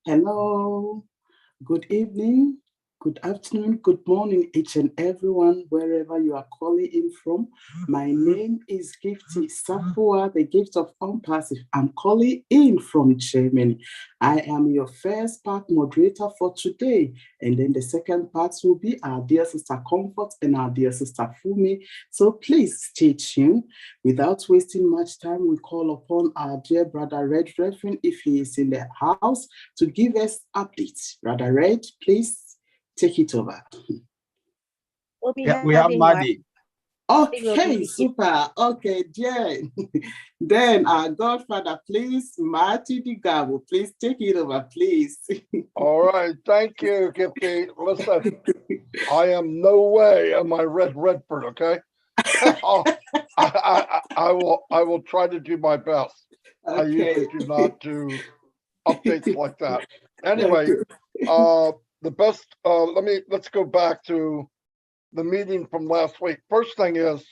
Hello, good evening, good afternoon, good morning, each and everyone, wherever you are calling in from. My name is Gifty Safua, the gift of unpassive. I'm calling in from Germany. I am your first part moderator for today, and then the second part will be our dear sister Comfort and our dear sister Fumi. So please stay tuned. Without wasting much time, we call upon our dear brother Red Reverend, if he is in the house, to give us updates. Brother Red, please take it over. Yeah, we have Maddie. Okay, super. Okay, Jen. Then our Godfather, please, Marty Digabo, please take it over, please. All right, thank you, Gifty. Listen, I am no way am I Red Redford, okay? I will try to do my best. Okay. I usually do not do updates like that. Anyway, the best. Let's go back to the meeting from last week. First thing is,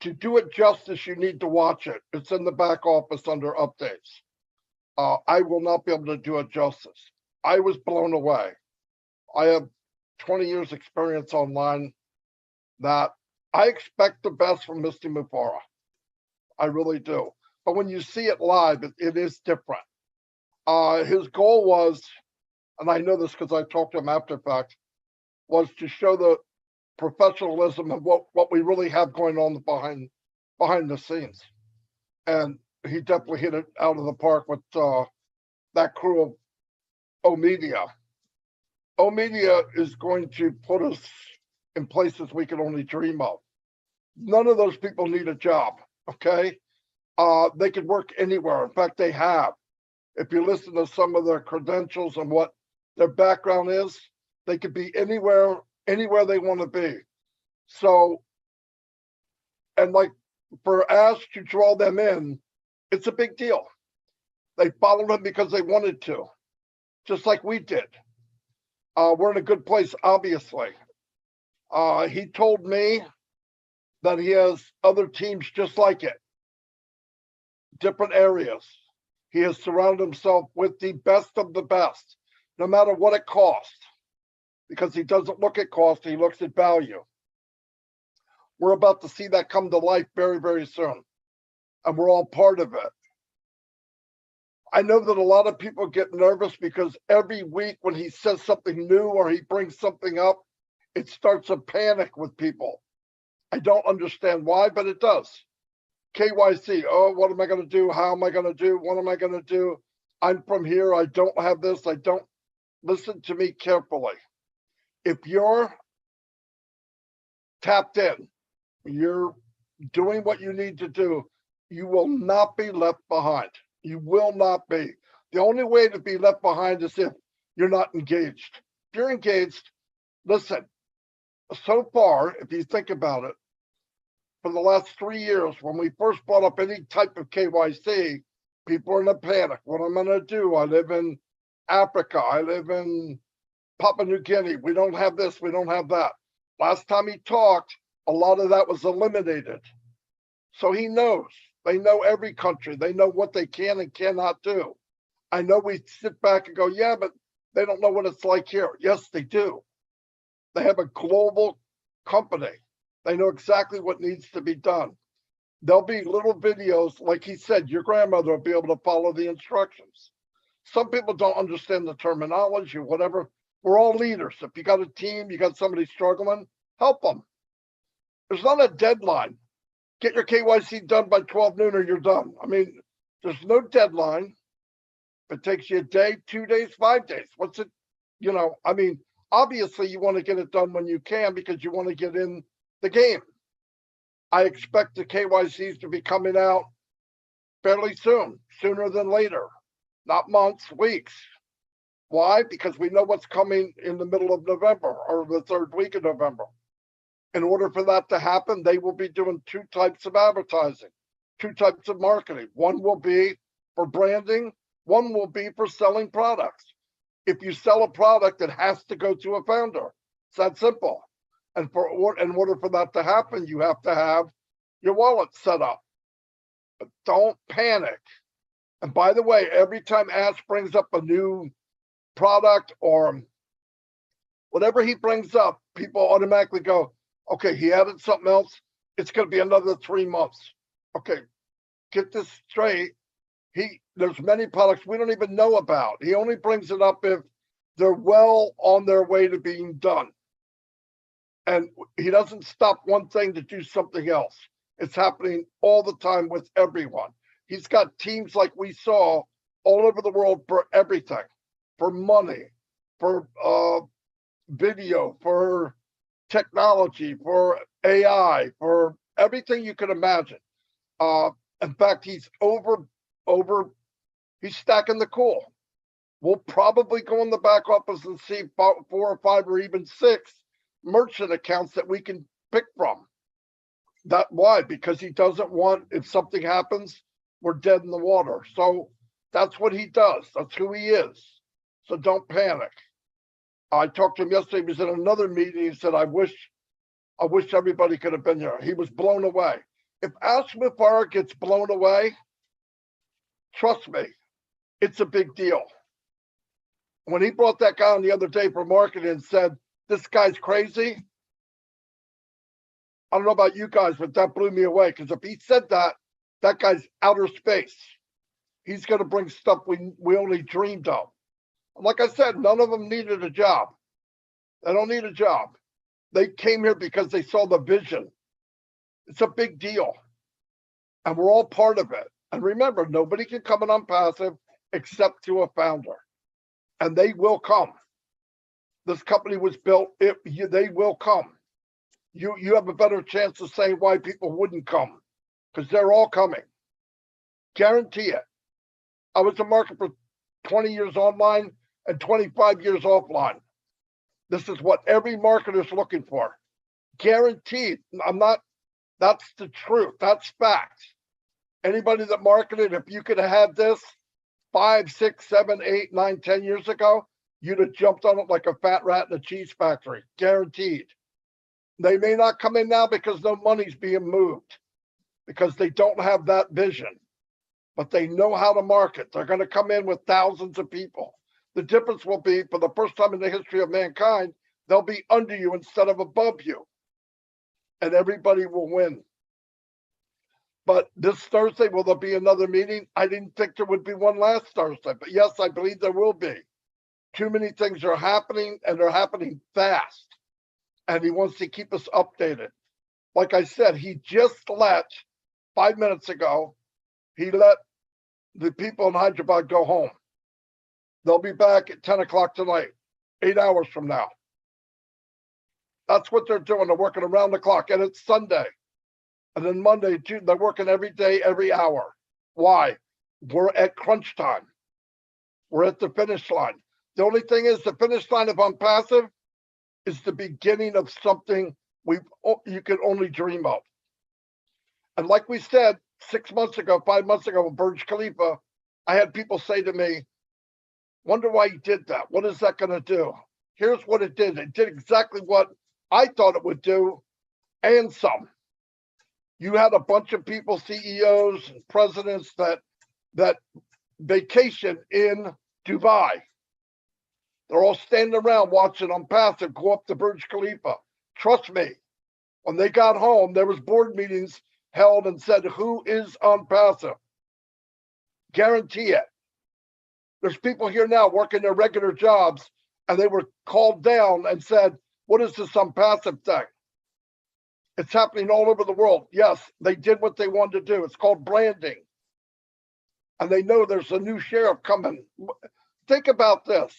to do it justice, you need to watch it. It's in the back office under updates. I will not be able to do it justice. I was blown away. I have 20 years experience online that I expect the best from Misty Mufara. I really do. But when you see it live, it is different. His goal was, and I know this because I talked to him after fact, was to show the professionalism of what we really have going on behind the scenes. And he definitely hit it out of the park with that crew of O-Media. O-Media is going to put us in places we can only dream of. None of those people need a job, okay? They could work anywhere. In fact, they have. If you listen to some of their credentials and what their background is, they could be anywhere they want to be. So, and like for Ash to draw them in, it's a big deal. They followed him because they wanted to, just like we did. We're in a good place, obviously. He told me that he has other teams just like it, different areas. He has surrounded himself with the best of the best, no matter what it costs, because he doesn't look at cost, he looks at value. We're about to see that come to life very, very soon, and we're all part of it. I know that a lot of people get nervous because every week when he says something new or he brings something up, it starts a panic with people. I don't understand why, but it does. KYC, oh, what am I going to do? How am I going to do? What am I going to do? I'm from here. I don't have this. I don't. Listen to me carefully. If you're tapped in, you're doing what you need to do, you will not be left behind. You will not be. The only way to be left behind is if you're not engaged. If you're engaged, listen, so far, if you think about it, for the last 3 years, when we first brought up any type of KYC, people are in a panic. What am I going to do? I live in Africa. I live in Papua New Guinea. We don't have this. We don't have that. Last time he talked, a lot of that was eliminated. So he knows. They know every country. They know what they can and cannot do. I know we sit back and go, yeah, but they don't know what it's like here. Yes, they do. They have a global company. They know exactly what needs to be done. There'll be little videos, like he said, your grandmother will be able to follow the instructions. Some people don't understand the terminology or whatever. We're all leaders. If you got a team, you got somebody struggling, help them. There's not a deadline. Get your KYC done by 12 noon or you're done. I mean, there's no deadline. If it takes you a day, 2 days, 5 days. What's it? I mean, obviously you want to get it done when you can because you want to get in the game. I expect the KYCs to be coming out fairly soon, sooner than later, not months, weeks. Why? Because we know what's coming in the middle of November or the third week of November. In order for that to happen, they will be doing 2 types of advertising, 2 types of marketing. One will be for branding, one will be for selling products. If you sell a product, it has to go to a founder. It's that simple. And in order for that to happen, you have to have your wallet set up. But don't panic. And by the way, every time Ash brings up a new product or whatever he brings up, people automatically go, okay, he added something else. It's going to be another 3 months. Okay, get this straight. There's many products we don't even know about. He only brings it up if they're well on their way to being done. And he doesn't stop one thing to do something else. It's happening all the time with everyone. He's got teams like we saw all over the world for everything, for money, for video, for technology, for AI, for everything you can imagine. In fact, he's he's stacking the cool. We'll probably go in the back office and see 4 or 5 or even 6 merchant accounts that we can pick from. Why? Because he doesn't want, if something happens, we're dead in the water. So that's what he does. That's who he is. So don't panic. I talked to him yesterday. He was in another meeting. He said, I wish everybody could have been here. He was blown away. If Ashmi Farah gets blown away, trust me, it's a big deal. When he brought that guy on the other day for marketing and said, this guy's crazy, I don't know about you guys, but that blew me away. Because if he said that, that guy's outer space. He's going to bring stuff we only dreamed of. Like I said, none of them needed a job. They don't need a job. They came here because they saw the vision. It's a big deal. And we're all part of it. And remember, nobody can come in on passive except to a founder. And they will come. This company was built, they will come. You have a better chance of saying why people wouldn't come, because they're all coming. Guarantee it. I was a marketer for 20 years online and 25 years offline. This is what every marketer is looking for. Guaranteed. That's the truth. That's fact. Anybody that marketed, if you could have had this 5, 6, 7, 8, 9, 10 years ago, you'd have jumped on it like a fat rat in a cheese factory. Guaranteed. They may not come in now because no money's being moved, because they don't have that vision, but they know how to market. They're going to come in with thousands of people. The difference will be, for the first time in the history of mankind, they'll be under you instead of above you, and everybody will win. But this Thursday, will there be another meeting? I didn't think there would be one last Thursday, but yes, I believe there will be. Too many things are happening, and they're happening fast. And he wants to keep us updated. Like I said, he just let, 5 minutes ago, he let the people in Hyderabad go home. They'll be back at 10 o'clock tonight, 8 hours from now. That's what they're doing. They're working around the clock, and it's Sunday. And then Monday, too, they're working every day, every hour. Why? We're at crunch time. We're at the finish line. The only thing is, the finish line of OnPassive is the beginning of something you can only dream of. And like we said, 6 months ago, 5 months ago with Burj Khalifa, I had people say to me, wonder why you did that. What is that going to do? Here's what it did. It did exactly what I thought it would do, and some. You had a bunch of people, CEOs, and presidents that vacation in Dubai. They're all standing around watching OnPassive go up to Burj Khalifa. Trust me, when they got home, there was board meetings held and said, who is OnPassive? Guarantee it. There's people here now working their regular jobs, and they were called down and said, what is this OnPassive thing? It's happening all over the world. Yes, they did what they wanted to do. It's called branding. And they know there's a new sheriff coming. Think about this.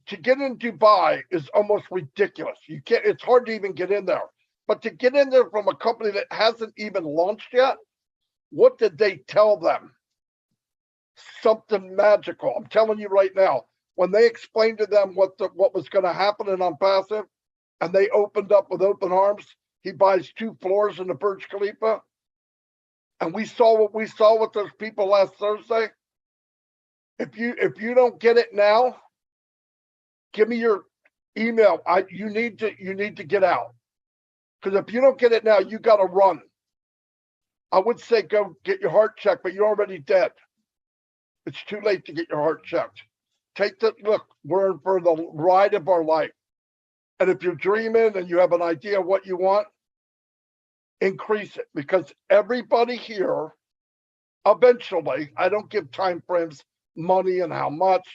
To get in Dubai is almost ridiculous. You can't, it's hard to even get in there. But to get in there from a company that hasn't even launched yet, what did they tell them? Something magical. I'm telling you right now, when they explained to them what was going to happen in OnPassive, and they opened up with open arms, he buys 2 floors in the Burj Khalifa, and we saw what we saw with those people last Thursday. If you don't get it now, give me your email. You need to get out, because if you don't get it now, you got to run. I would say go get your heart checked, but you're already dead. It's too late to get your heart checked. look, we're in for the ride of our life. And if you're dreaming and you have an idea of what you want, increase it, because everybody here, eventually, I don't give time frames, money and how much,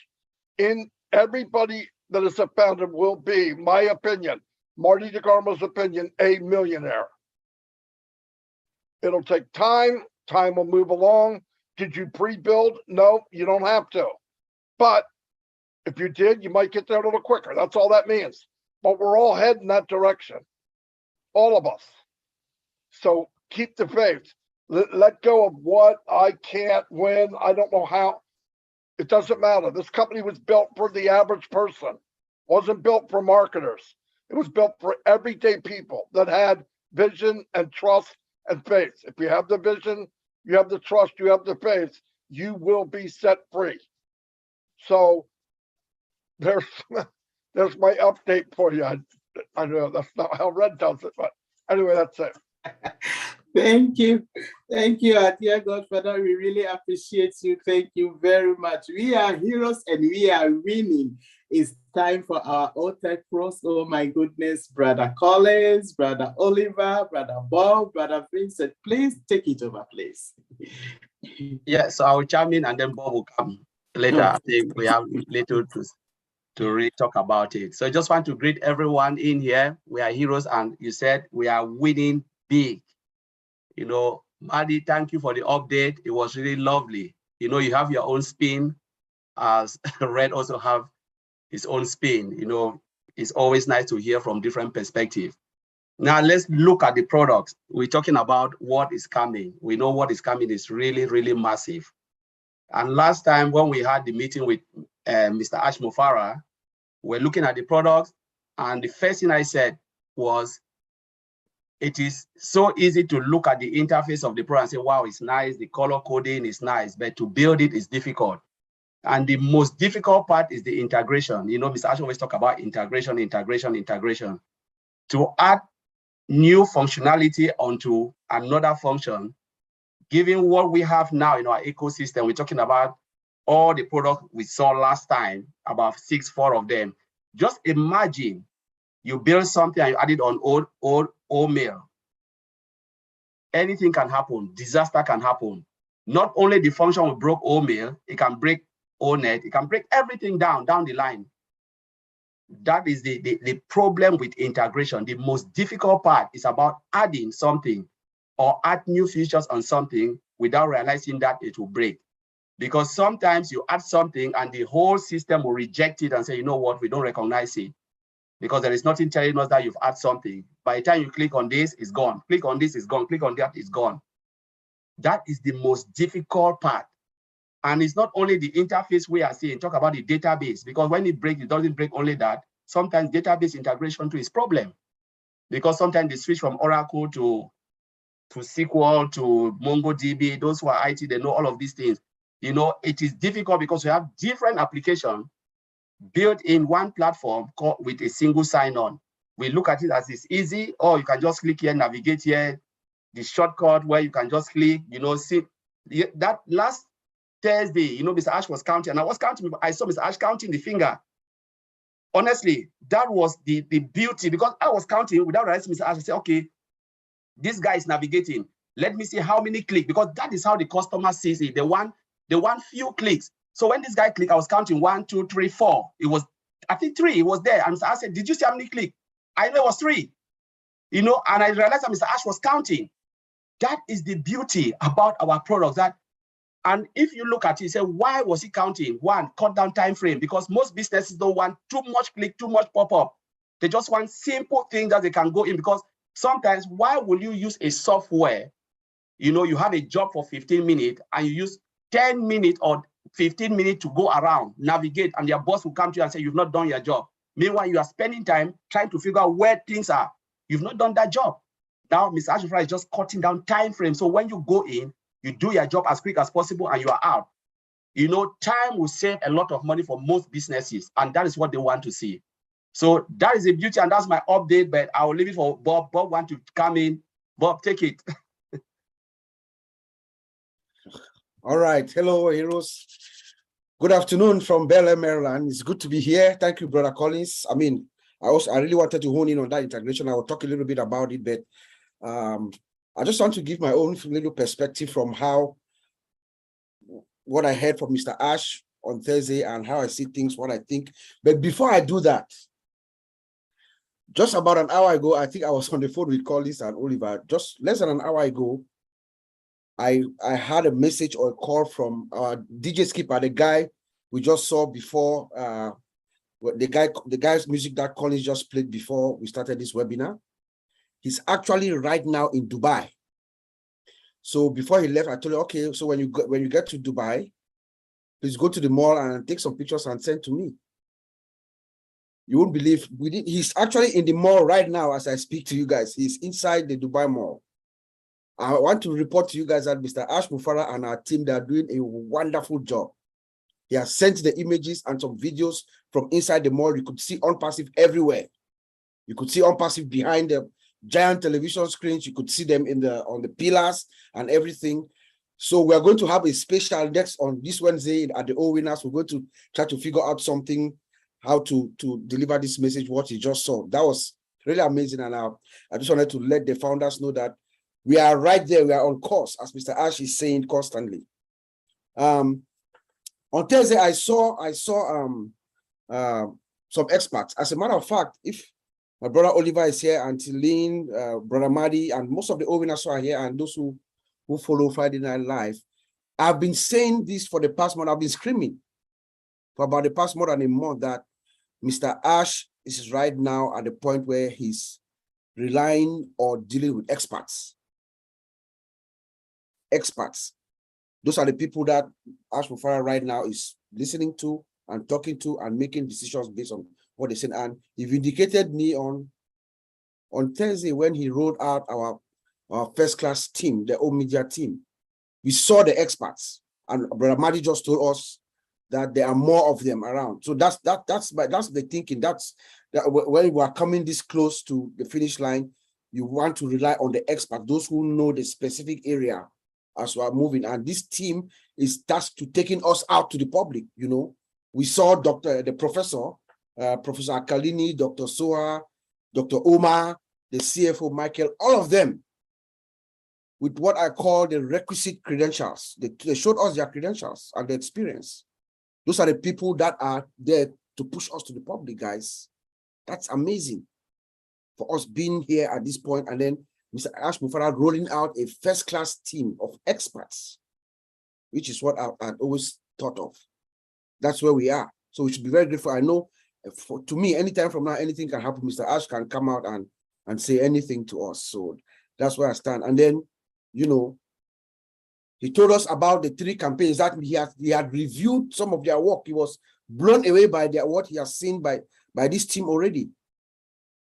everybody that is a founder will be, my opinion, Marty DeGarmo's opinion, a millionaire. It'll take time. Time will move along. Did you pre-build? No, you don't have to. But if you did, you might get there a little quicker. That's all that means. But we're all heading that direction. All of us. So keep the faith. Let go of what I can't win. I don't know how. It doesn't matter. This company was built for the average person. It wasn't built for marketers. It was built for everyday people that had vision and trust and faith. If you have the vision, you have the trust, you have the faith, you will be set free. So there's my update for you. I know that's not how Red does it, but anyway, that's it. Thank you. Thank you, our dear Godfather. We really appreciate you. Thank you very much. We are heroes and we are winning. It's time for our OTech Pros. Oh my goodness, Brother Collins, Brother Oliver, Brother Bob, Brother Vincent, please take it over, please. Yeah, so I'll chime in and then Bob will come later. I think we have little to really talk about it. So I just want to greet everyone in here. We are heroes, and you said we are winning big. You know, Maddie, thank you for the update. It was really lovely. You know, you have your own spin, as Red also have his own spin. You know, it's always nice to hear from different perspectives. Now let's look at the products. We're talking about what is coming. We know what is coming is really, really massive. And last time when we had the meeting with Mr. Ash Mufara, we're looking at the products, and the first thing I said was, it is so easy to look at the interface of the product and say, wow, it's nice, the color coding is nice, but to build it is difficult. And the most difficult part is the integration. You know, Mr. Ash always talk about integration. To add new functionality onto another function, given what we have now in our ecosystem, we're talking about all the products we saw last time, about 4 of them. Just imagine you build something and you add it on old mail. Anything can happen, disaster can happen. Not only the function will break old mail, it can break ONet, it can break everything down the line. That is the problem with integration. The most difficult part is about adding something or add new features on something without realizing that it will break. Because sometimes you add something and the whole system will reject it and say, you know what, we don't recognize it. Because there is nothing telling us that you've added something. By the time you click on this, it's gone. Click on this, it's gone. Click on that, it's gone. That is the most difficult part. And it's not only the interface we are seeing, talk about the database, because when it breaks, it doesn't break only that. Sometimes database integration too is problem. Because sometimes they switch from Oracle to SQL to MongoDB. Those who are IT, they know all of these things. You know, it is difficult because we have different applications built in one platform with a single sign-on. We look at it as it's easy, or you can just click here, navigate here, the shortcut where you can just click, you know, see that last Thursday, you know, Mr. Ash was counting, and I was counting, I saw Mr. Ash counting the finger. Honestly, that was the beauty, because I was counting without realizing Mr. Ash. I said, okay, this guy is navigating. Let me see how many clicks, because that is how the customer sees it. They want few clicks. So when this guy clicked, I was counting 1, 2, 3, 4. It was, I think 3, it was there. And I said, did you see how many clicks? I know it was 3. You know, and I realized that Mr. Ash was counting. That is the beauty about our products. And if you look at it, you say, why was he counting? 1, cut down time frame, because most businesses don't want too much click, too much pop-up. They just want simple things that they can go in, because sometimes why will you use a software? You know, you have a job for 15 minutes and you use 10 minutes or 15 minutes to go around, navigate, and your boss will come to you and say, you've not done your job. Meanwhile, you are spending time trying to figure out where things are. You've not done that job. Now, Mr. Ash Mufara is just cutting down time frame. So when you go in, you do your job as quick as possible and you are out. You know, time will save a lot of money for most businesses, and that is what they want to see. So that is the beauty, and that's my update, but I will leave it for Bob. Bob wants to come in. Bob, take it. All right. Hello, heroes. Good afternoon from Bel Air, Maryland. It's good to be here. Thank you, Brother Collins. I mean, I really wanted to hone in on that integration. I will talk a little bit about it, but I just want to give my own little perspective from what I heard from Mr. Ash on Thursday and how I see things, what I think. But before I do that, just about an hour ago, I think I was on the phone with Collins and Oliver. Just less than an hour ago, I had a message or a call from DJ Skipper, the guy we just saw before, the guy's music that Collins just played before we started this webinar. He's actually right now in Dubai. So before he left, I told him, okay, so when you get to Dubai, please go to the mall and take some pictures and send to me. You won't believe, he's actually in the mall right now as I speak to you guys. He's inside the Dubai mall. I want to report to you guys that Mr. Ash Mufara and our team, they are doing a wonderful job. He has sent the images and some videos from inside the mall. You could see OnPassive everywhere. You could see OnPassive behind the giant television screens. You could see them on the pillars and everything. So we are going to have a special next on this Wednesday at the O Winners. We're going to try to figure out something, how to deliver this message, what you just saw. That was really amazing. And I just wanted to let the founders know that we are right there. We are on course, as Mr. Ash is saying constantly. On Thursday, I saw some experts. As a matter of fact, if my brother Oliver is here, Auntie Lynn, Brother Madi, and most of the Owinners are here, and those who follow Friday Night Live, I've been saying this for the past month. I've been screaming for about the past more than a month that Mr. Ash is right now at the point where he's relying or dealing with experts. Experts. Those are the people that Ash Mufara right now is listening to and talking to and making decisions based on what they said. And he vindicated me on Thursday when he rolled out our first-class team, the O Media team. We saw the experts, and Brother Madi just told us that there are more of them around. So that's the thinking. That when we are coming this close to the finish line, you want to rely on the experts, those who know the specific area as we are moving. And this team is tasked to taking us out to the public. You know, we saw Professor Akalini, Dr. Soha, Dr. Omar, the CFO Michael, all of them with what I call the requisite credentials. They showed us their credentials and their experience. Those are the people that are there to push us to the public, guys. That's amazing for us being here at this point, and then Mr. Ash Mufara rolling out a first-class team of experts, which is what I've always thought of. That's where we are. So we should be very grateful. I know, to me, anytime from now, anything can happen. Mr. Ash can come out and say anything to us. So that's where I stand. And then, you know, he told us about the 3 campaigns that he had reviewed some of their work. He was blown away by what he has seen by this team already.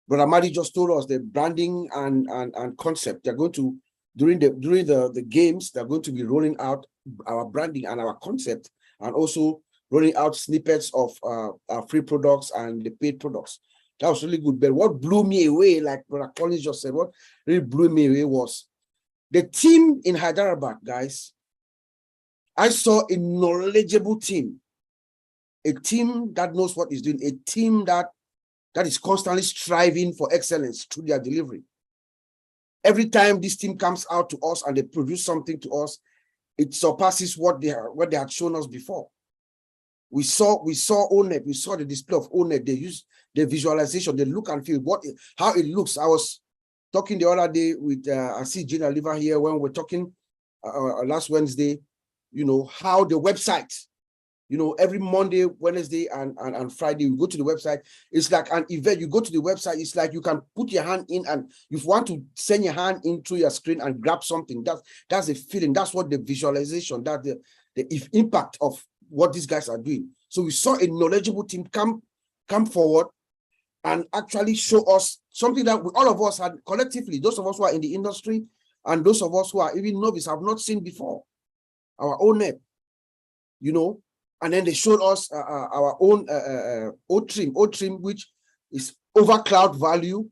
Brother Madi just told us the branding and concept. They're going to, during the games, they're going to be rolling out our branding and our concept, and also rolling out snippets of our free products and the paid products. That was really good. But what blew me away, like Brother Collins just said, what really blew me away was the team in Hyderabad, guys. I saw a knowledgeable team, a team that knows what it's doing, a team that is constantly striving for excellence through their delivery. Every time this team comes out to us and they produce something to us, it surpasses what they had shown us before. We saw ONET, we saw the display of ONET. They use the visualization, the look and feel, how it looks. I was talking the other day with I see Gina Liver here when we're talking last Wednesday, you know, how the website, you know, every Monday, Wednesday, and Friday, you go to the website. It's like an event. You go to the website, it's like you can put your hand in, and if you want to send your hand into your screen and grab something, that's a feeling. That's what the visualization, that the impact of what these guys are doing. So we saw a knowledgeable team come forward and actually show us something that all of us had collectively, those of us who are in the industry and those of us who are even novice, have not seen before. Our own net, you know, and then they showed us our own O-Trim, which is over cloud value,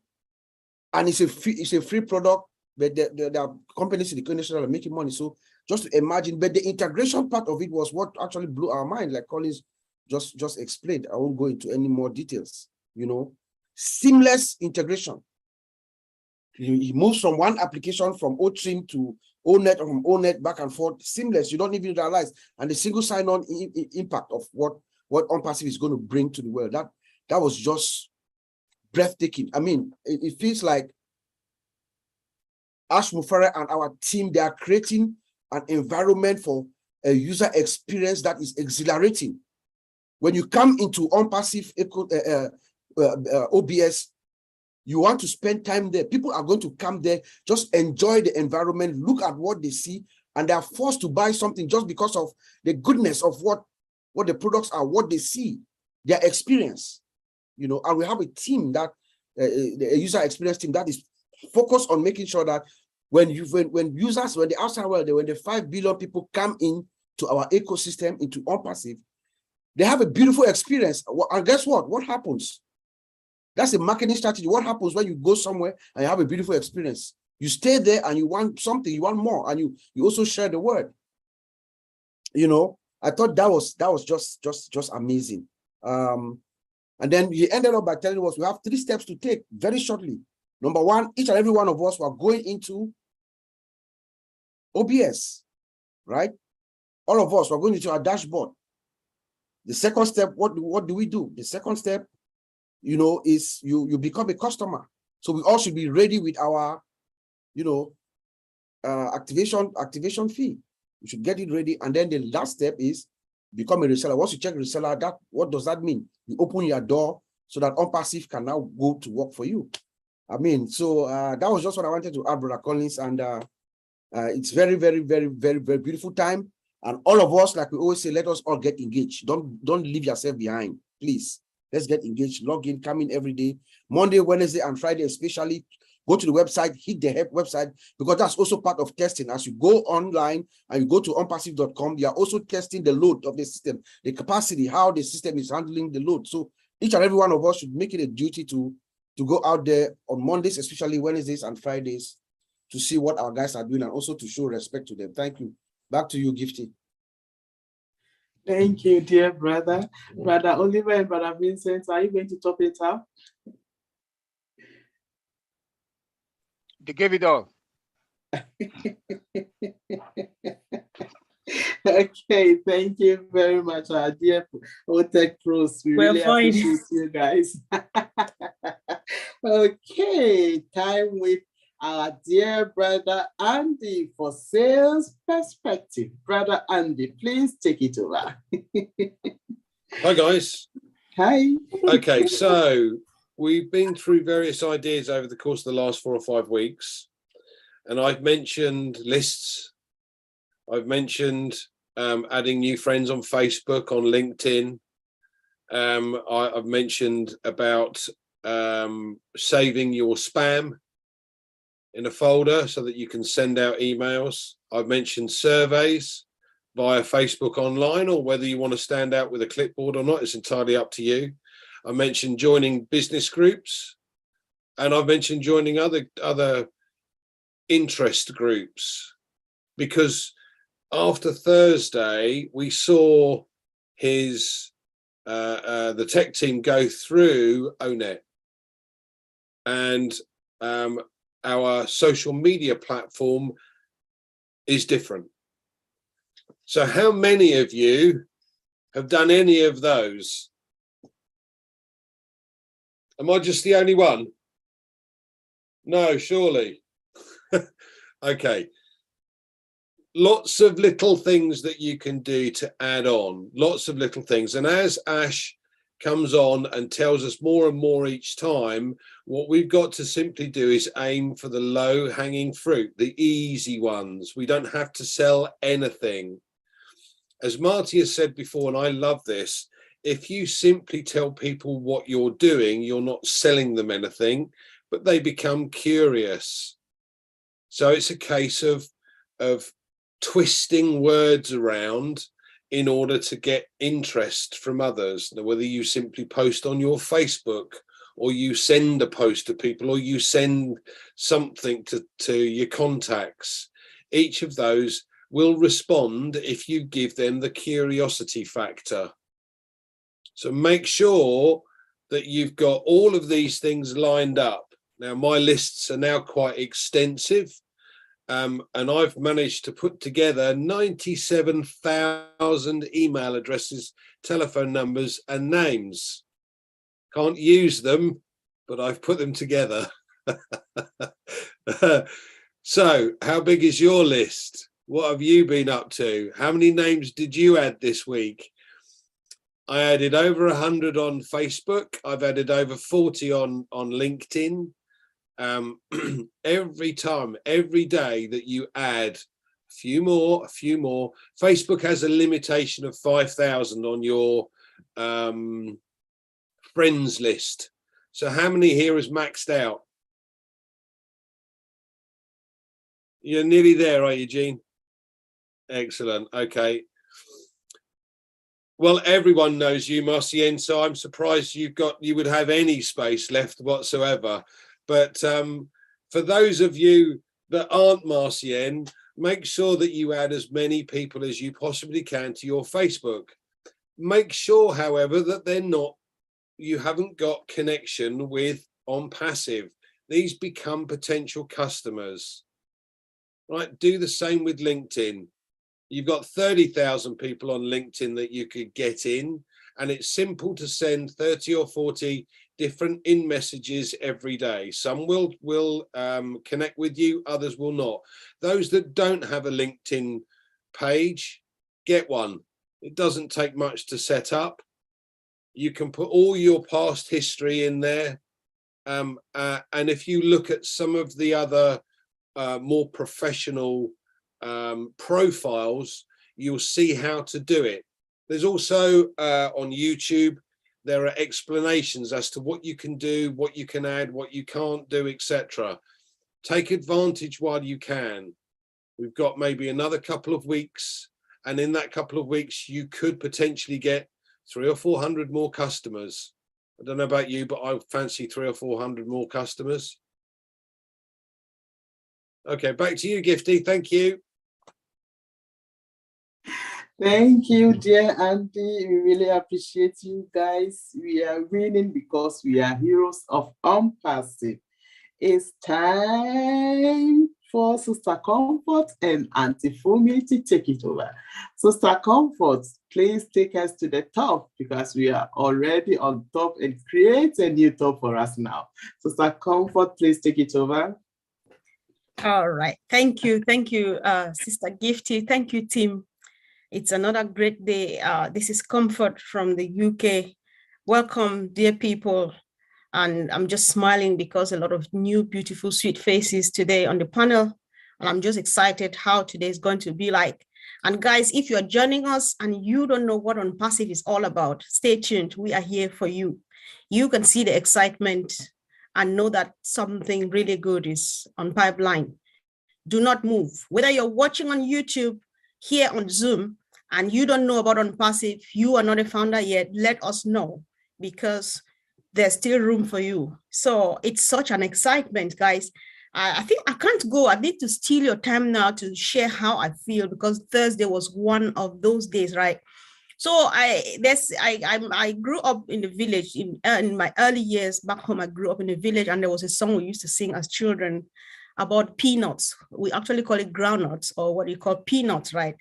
and it's a free product, but there are companies in the industry that are making money. So just to imagine. But the integration part of it was what actually blew our mind, like Collins just explained. I won't go into any more details, you know. Seamless integration. He moves from one application from OTRIM to ONET, or from ONET back and forth, seamless. You don't even realize. And the single sign-on impact of what OnPassive is going to bring to the world. That was just breathtaking. I mean, it feels like Ash Mufareh and our team, they are creating an environment for a user experience that is exhilarating. When you come into OnPassive OBS, you want to spend time there. People are going to come there, just enjoy the environment, look at what they see, and they are forced to buy something just because of the goodness of what the products are, what they see, their experience. You know, and we have a team that, a user experience team that is focused on making sure that when the outside world, when the 5 billion people come in to our ecosystem, into OnPassive, they have a beautiful experience. And guess what? What happens? That's a marketing strategy. What happens when you go somewhere and you have a beautiful experience? You stay there and you want something, you want more, and you also share the word. You know, I thought that was just amazing. And then he ended up by telling us we have 3 steps to take very shortly. Number 1, each and every one of us were going into OBS, right? All of us were going into our dashboard. The second step, what do we do? The second step, you know, is you become a customer. So we all should be ready with our, you know, activation fee. You should get it ready. And then the last step is become a reseller. Once you check reseller, what does that mean? You open your door so that OnPassive can now go to work for you. I mean, so that was just what I wanted to add, Brother Collins. And it's very, very, very, very, very beautiful time. And all of us, like we always say, let us all get engaged. Don't leave yourself behind, please. Let's get engaged, log in, come in every day, Monday, Wednesday, and Friday especially. Go to the website, hit the help website, because that's also part of testing. As you go online and you go to onpassive.com, you are also testing the load of the system, the capacity, how the system is handling the load. So each and every one of us should make it a duty to go out there on Mondays, especially Wednesdays and Fridays, to see what our guys are doing and also to show respect to them. Thank you. Back to you, Gifty. Thank you, dear brother. Brother Oliver and Brother Vincent, are you going to top it up? To give it all. Okay, thank you very much, our dear OTech Pros. We really appreciate you guys. Okay, time with our dear brother Andy for sales perspective. Brother Andy, please take it over. Hi, guys. Hi. Okay, so we've been through various ideas over the course of the last 4 or 5 weeks, and I've mentioned lists. I've mentioned adding new friends on Facebook, on LinkedIn. I've mentioned about saving your spam in a folder so that you can send out emails. I've mentioned surveys via Facebook online, or whether you want to stand out with a clipboard or not, it's entirely up to you. I mentioned joining business groups, and I've mentioned joining other interest groups, because after Thursday we saw the tech team go through ONET, and our social media platform is different. So how many of you have done any of those? Am I just the only one? No, surely. Okay. Lots of little things that you can do to add on, lots of little things. And as Ash comes on and tells us more and more each time, what we've got to simply do is aim for the low-hanging fruit, the easy ones. We don't have to sell anything. As Marty has said before, and I love this, if you simply tell people what you're doing, you're not selling them anything, but they become curious. So it's a case of twisting words around in order to get interest from others. Now, whether you simply post on your Facebook, or you send a post to people, or you send something to your contacts, each of those will respond if you give them the curiosity factor. So make sure that you've got all of these things lined up. Now, my lists are now quite extensive, and I've managed to put together 97,000 email addresses, telephone numbers, and names. Can't use them, but I've put them together. So, how big is your list? What have you been up to? How many names did you add this week? I added over 100 on Facebook. I've added over 40 on LinkedIn. Every time, every day that you add a few more. Facebook has a limitation of 5,000 on your friends list. So how many here is maxed out? You're nearly there, are you, Gene? Excellent. Okay. Well, everyone knows you, Marcienne, so I'm surprised you would have any space left whatsoever. But for those of you that aren't Marcienne, make sure that you add as many people as you possibly can to your Facebook. Make sure, however, that you haven't got connection with OnPassive. These become potential customers, right? Do the same with LinkedIn. You've got 30,000 people on LinkedIn that you could get in, and it's simple to send 30 or 40 different in messages every day. Some will connect with you, others will not. Those that don't have a LinkedIn page, get one. It doesn't take much to set up. You can put all your past history in there. And if you look at some of the other more professional profiles, you'll see how to do it. There's also on YouTube, there are explanations as to what you can do, what you can add, what you can't do, etc. Take advantage while you can. We've got maybe another couple of weeks, and in that couple of weeks, you could potentially get 300 or 400 more customers. I don't know about you, but I fancy 300 or 400 more customers. Okay, back to you, Gifty. Thank you. Thank you, dear Andy. We really appreciate you guys. We are winning because we are heroes of OnPassive. It's time for Sister Comfort and Auntie Fumi to take it over. Sister Comfort, please take us to the top because we are already on top, and create a new top for us now. Sister Comfort, please take it over. All right. Thank you. Thank you, Sister Gifty. Thank you, team. It's another great day. This is Comfort from the UK. Welcome, dear people. And I'm just smiling because a lot of new, beautiful, sweet faces today on the panel. And I'm just excited how today is going to be like. And guys, if you're joining us and you don't know what OnPassive is all about, stay tuned. We are here for you. You can see the excitement and know that something really good is on pipeline. Do not move. Whether you're watching on YouTube, here on Zoom, and you don't know about OnPassive, you are not a founder yet, let us know, because there's still room for you. So it's such an excitement, guys. I think I can't go. I need to steal your time now to share how I feel, because Thursday was one of those days, right? So I grew up in the village in my early years back home. I grew up in the village, and there was a song we used to sing as children about peanuts. We actually call it groundnuts, or what you call peanuts, right?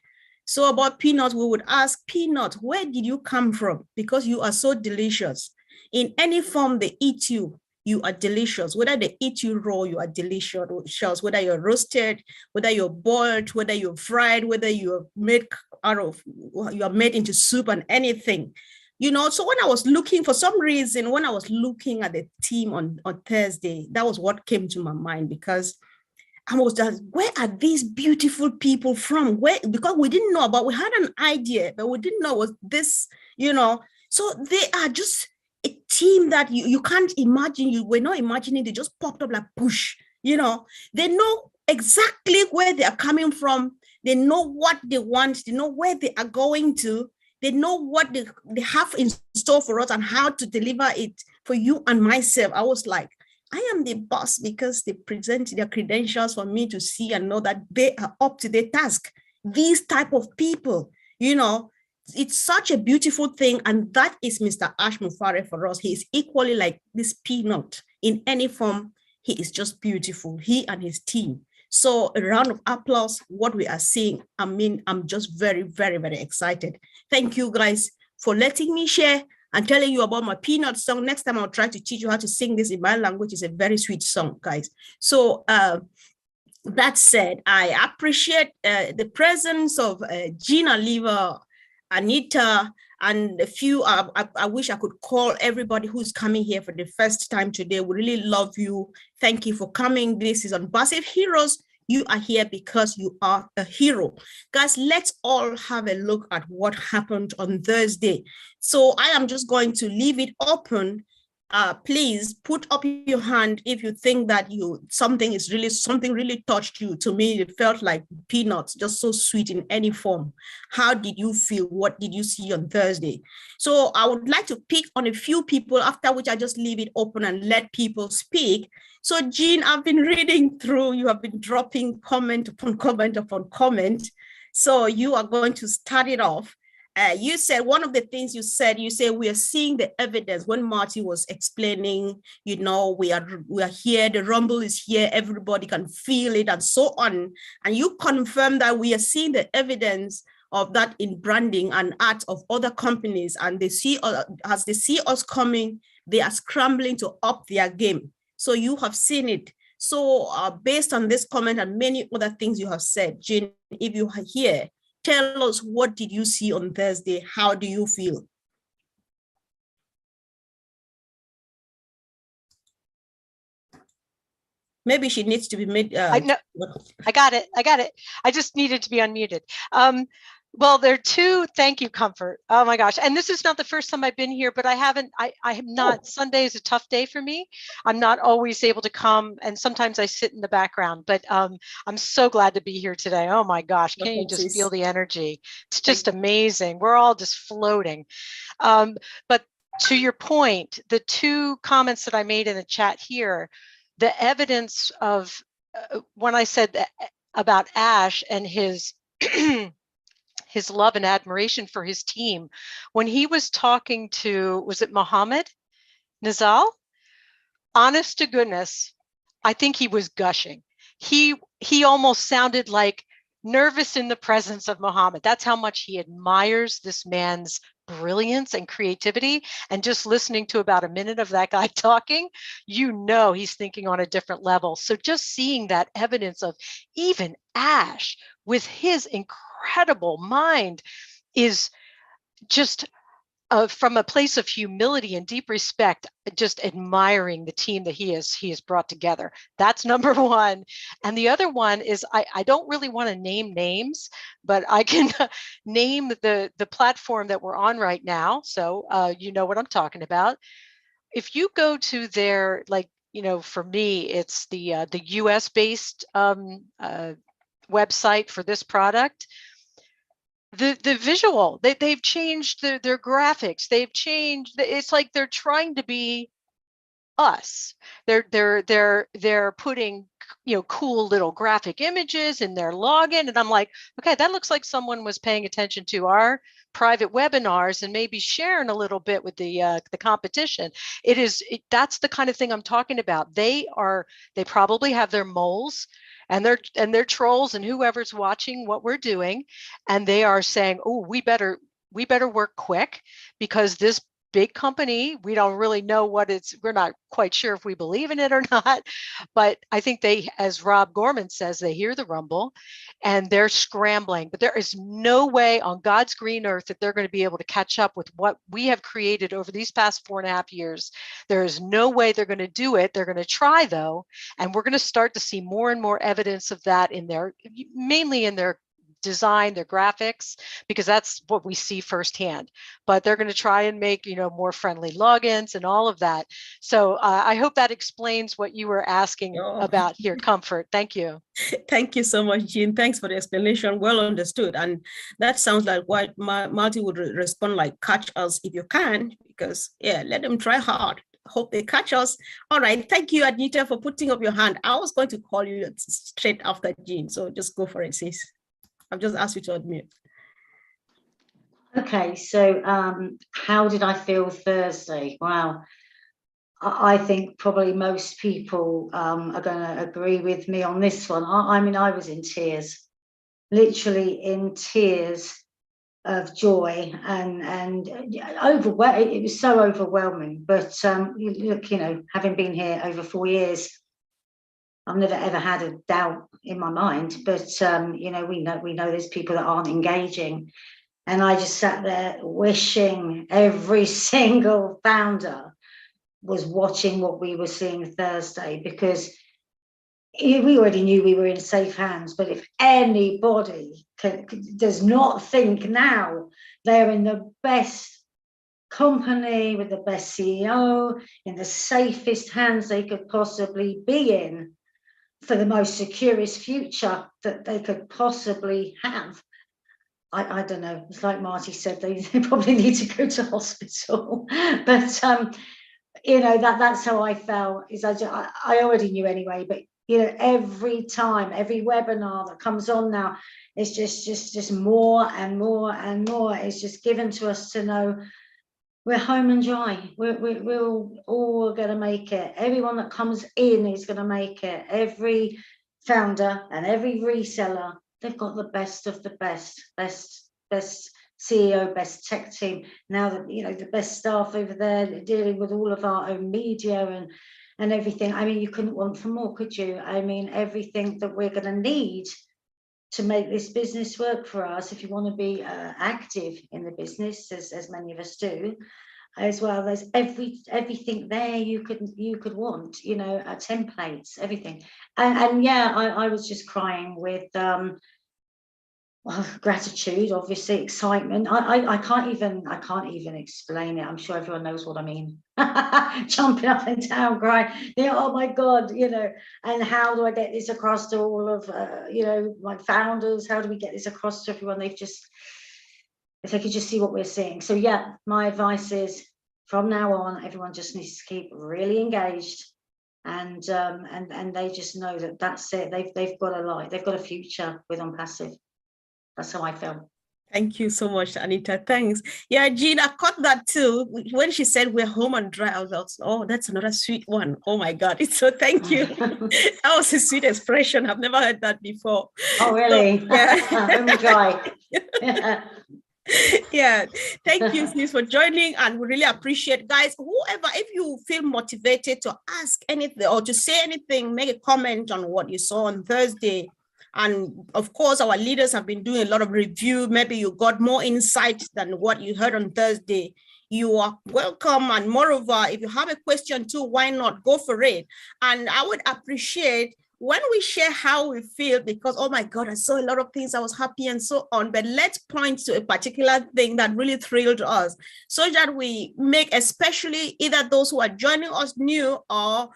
So about peanuts, we would ask, peanut, where did you come from? Because you are so delicious. In any form they eat you, you are delicious. Whether they eat you raw, you are delicious. Whether you're roasted, whether you're boiled, whether you're fried, whether you're made into soup and anything. You know, so when I was looking, for some reason, when I was looking at the team on Thursday, that was what came to my mind, because I was just, where are these beautiful people from? Where? Because we didn't know about, we had an idea, but we didn't know was this, you know. So they are just a team that you can't imagine. You were not imagining, they just popped up like push, you know. They know exactly where they are coming from. They know what they want. They know where they are going to. They know what they have in store for us and how to deliver it for you and myself. I was like, I am the boss, because they present their credentials for me to see and know that they are up to their task. these type of people, you know, it's such a beautiful thing. And that is Mr. Ash Mufare for us. He is equally like this peanut in any form. He is just beautiful, he and his team. So a round of applause, what we are seeing. I mean, I'm just very, very, very excited. Thank you guys for letting me share and telling you about my peanut song. Next time I'll try to teach you how to sing this in my language. It's a very sweet song, guys. So that said, I appreciate the presence of Gina Lever, Anita, and a few. I wish I could call everybody who's coming here for the first time today. We really love you. Thank you for coming. This is Unpassive Heroes. You are here because you are a hero. Guys, let's all have a look at what happened on Thursday. So I am just going to leave it open. Please put up your hand if you think that something really touched you. To me, it felt like peanuts, just so sweet in any form. How did you feel? What did you see on Thursday? So I would like to pick on a few people, after which I just leave it open and let people speak. So Jean, I've been reading through, you have been dropping comment upon comment upon comment. So you are going to start it off. You said one of the things you said we are seeing the evidence. When Marty was explaining, you know, we are here, the rumble is here, everybody can feel it and so on. And you confirmed that we are seeing the evidence of that in branding and art of other companies, and they see, as they see us coming, they are scrambling to up their game. So you have seen it. So based on this comment and many other things you have said, Jane, if you are here, tell us, what did you see on Thursday? How do you feel? Maybe she needs to be made. I got it. I just needed to be unmuted. Well, there are two. Thank you, Comfort. Oh my gosh. And this is not the first time I've been here, but I have not. Sunday is a tough day for me. I'm not always able to come, and sometimes I sit in the background, but I'm so glad to be here today. Oh my gosh. Can you just feel the energy? It's just amazing. We're all just floating. But to your point, the two comments that I made in the chat here, the evidence of when I said that about Ash and his his love and admiration for his team, when he was talking to, was it Mohammed Nizal? Honest to goodness, I think he was gushing. He almost sounded like nervous in the presence of Mohammed. That's how much he admires this man's brilliance and creativity. And just listening to about a minute of that guy talking, you know he's thinking on a different level. So just seeing that evidence of even Ash with his incredible mind is just from a place of humility and deep respect, just admiring the team that he has brought together. That's number one. And the other one is, I don't really want to name names, but I can name the platform that we're on right now. So you know what I'm talking about. If you go to their, like, you know, for me, it's the US based website for this product. The visual, they've changed their graphics. They've changed. It's like they're trying to be us. They're putting, you know, cool little graphic images in their login, and I'm like, okay, that looks like someone was paying attention to our private webinars and maybe sharing a little bit with the competition. That's the kind of thing I'm talking about. They probably have their moles and their trolls and whoever's watching what we're doing, and they are saying, oh, we better work quick, because this big company, we don't really know we're not quite sure if we believe in it or not, but I think they, as Rob Gorman says, they hear the rumble and they're scrambling. But there is no way on God's green earth that they're going to be able to catch up with what we have created over these past 4.5 years. There is no way they're going to do it. They're going to try, though, and we're going to start to see more and more evidence of that mainly in their design, their graphics, because that's what we see firsthand. But they're going to try and make, you know, more friendly logins and all of that. So I hope that explains what you were asking about here, Comfort. Thank you. Thank you so much, Jean. Thanks for the explanation. Well understood. And that sounds like what Marty would respond, like, catch us if you can, because yeah, let them try hard. Hope they catch us. All right. Thank you, Anita, for putting up your hand. I was going to call you straight after Jean, so just go for it, sis. I've just asked you to unmute. Okay, so how did I feel Thursday? Wow. I think probably most people are going to agree with me on this one. I mean, I was in tears, literally in tears of joy and it was so overwhelming. But look, you know, having been here over 4 years, I've never ever had a doubt in my mind. But you know, we know there's people that aren't engaging, and I just sat there wishing every single founder was watching what we were seeing Thursday, because we already knew we were in safe hands. But if anybody does not think now they're in the best company with the best CEO, in the safest hands they could possibly be in, for the most securest future that they could possibly have, I don't know. It's like Marty said, they probably need to go to hospital. But you know, that's how I felt. Is I already knew anyway, but you know, every time, every webinar that comes on now, it's just more and more and more. It's just given to us to know we're home and dry. We're all going to make it. Everyone that comes in is going to make it. Every founder and every reseller, they've got the best of the best CEO, best tech team. Now that, you know, the best staff over there dealing with all of our own media and everything. I mean, you couldn't want for more, could you? I mean, everything that we're going to need to make this business work for us, if you want to be active in the business, as many of us do, as well. There's everything there you could want, you know, templates, everything. And yeah, I was just crying with well, gratitude, obviously, excitement. I can't even explain it. I'm sure everyone knows what I mean. Jumping up and down, crying. You know, oh my God, you know. And how do I get this across to all of you know, my founders? How do we get this across to everyone? If they could just see what we're seeing. So yeah, my advice is from now on, everyone just needs to keep really engaged, and they just know that that's it. They've got a life. They've got a future with OnPassive. That's how I feel. Thank you so much, Anita. Thanks. Yeah, Jean, I caught that too. When she said we're home and dry, I was like, oh, that's another sweet one. Oh my God. So thank you. That was a sweet expression. I've never heard that before. Oh, really? So, yeah. Home and dry. Yeah, thank you, sis, for joining, and we really appreciate, guys. Whoever, if you feel motivated to ask anything or to say anything, make a comment on what you saw on Thursday. And of course, our leaders have been doing a lot of review. Maybe you got more insight than what you heard on Thursday. You are welcome. And moreover, if you have a question too, why not go for it? And I would appreciate when we share how we feel, because, oh my God, I saw a lot of things, I was happy and so on, but let's point to a particular thing that really thrilled us, so that we make, especially either those who are joining us new or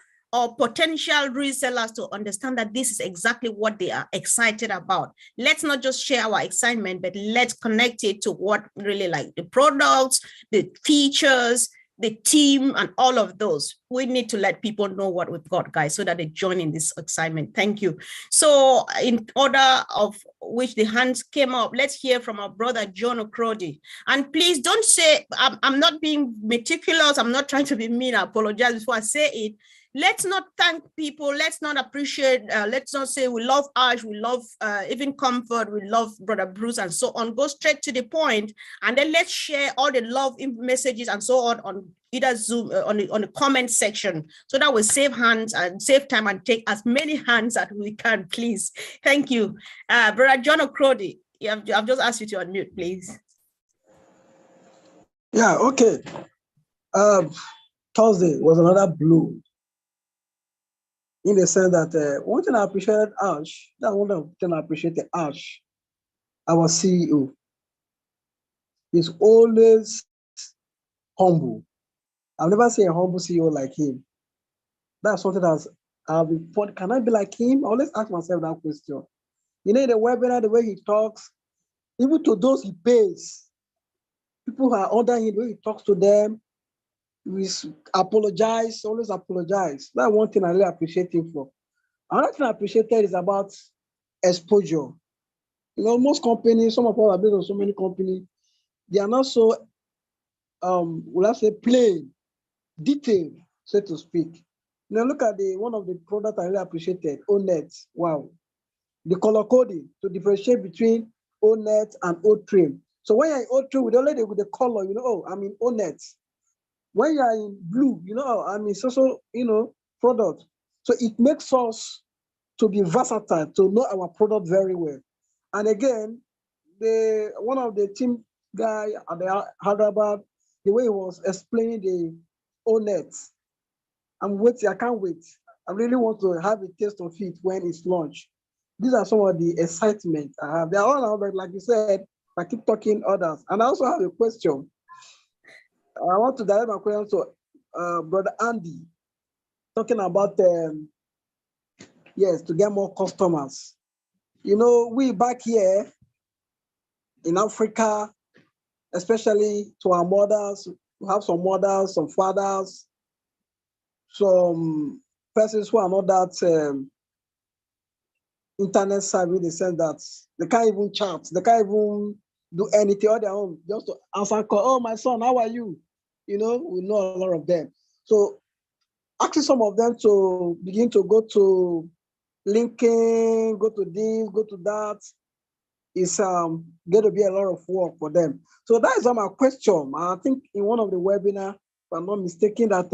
potential resellers, to understand that this is exactly what they are excited about. Let's not just share our excitement, but let's connect it to what really, like the products, the features, the team, and all of those. We need to let people know what we've got, guys, so that they join in this excitement. Thank you. So in order of which the hands came up, let's hear from our brother, John Okrodi. And please don't say, I'm not being meticulous. I'm not trying to be mean. I apologize before I say it. Let's not thank people. Let's not appreciate. Let's not say we love Ash, we love even Comfort, we love Brother Bruce, and so on. Go straight to the point, and then let's share all the love messages and so on either Zoom on the comment section, so that we save hands and save time and take as many hands as we can, please. Thank you, Brother John Okrodi. I've just asked you to unmute, please. Yeah. Okay. Thursday was another blow, in the sense that one thing I appreciated Ash, that one thing I appreciated Ash, our CEO, is always humble. I've never seen a humble CEO like him. That's something that's, can I be like him? I always ask myself that question. You know, in the webinar, the way he talks, even to those he pays, people who are under him, the way he talks to them, we apologize, always apologize. That's one thing I really appreciate him for. Another thing I appreciated is about exposure. You know, most companies, some of us are based on so many companies, they are not so, will I say, plain, detailed, so to speak. Now look at one of the products I really appreciated, ONET. Wow. The color coding to differentiate between ONET and O-Trim. So when you're in O-Trim with only with the color, you know, oh, I'm in ONET. When you're in blue, you know, oh, I'm in social, you know, product. So it makes us to be versatile, to know our product very well. And again, one of the team guy at the Hyderabad, the way he was explaining the ONET, I'm waiting, I can't wait. I really want to have a taste of it when it's launched. These are some of the excitement I have. They are all out, like you said, I keep talking others. And I also have a question. I want to direct my question to Brother Andy, talking about, yes, to get more customers. You know, we back here in Africa, especially to our mothers, we have some mothers, some fathers, some persons who are not that internet savvy, in the sense that they can't even chat, they can't even do anything on their own, just to answer call, oh, my son, how are you? You know, we know a lot of them. So asking some of them to begin to go to LinkedIn, go to this, go to that, is going to be a lot of work for them. So that is my question. I think in one of the webinars, if I'm not mistaken, that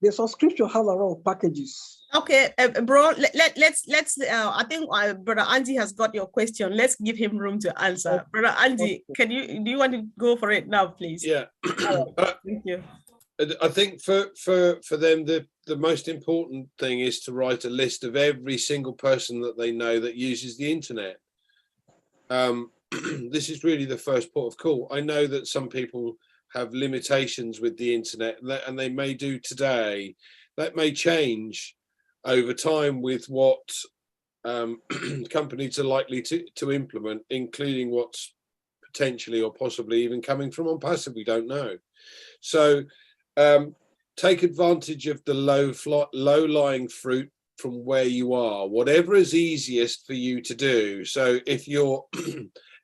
the subscription has a lot of packages. Okay, bro, let's I think Brother Andy has got your question. Let's give him room to answer. Okay. Brother Andy, do you want to go for it now, please? Yeah. Thank you. I think for them, the most important thing is to write a list of every single person that they know that uses the internet. This is really the first port of call. I know that some people have limitations with the internet, and they may do today. That may change over time with what companies are likely to implement, including what's potentially or possibly even coming from OnPassive. We don't know. So take advantage of the low-lying fruit from where you are, whatever is easiest for you to do. So if you're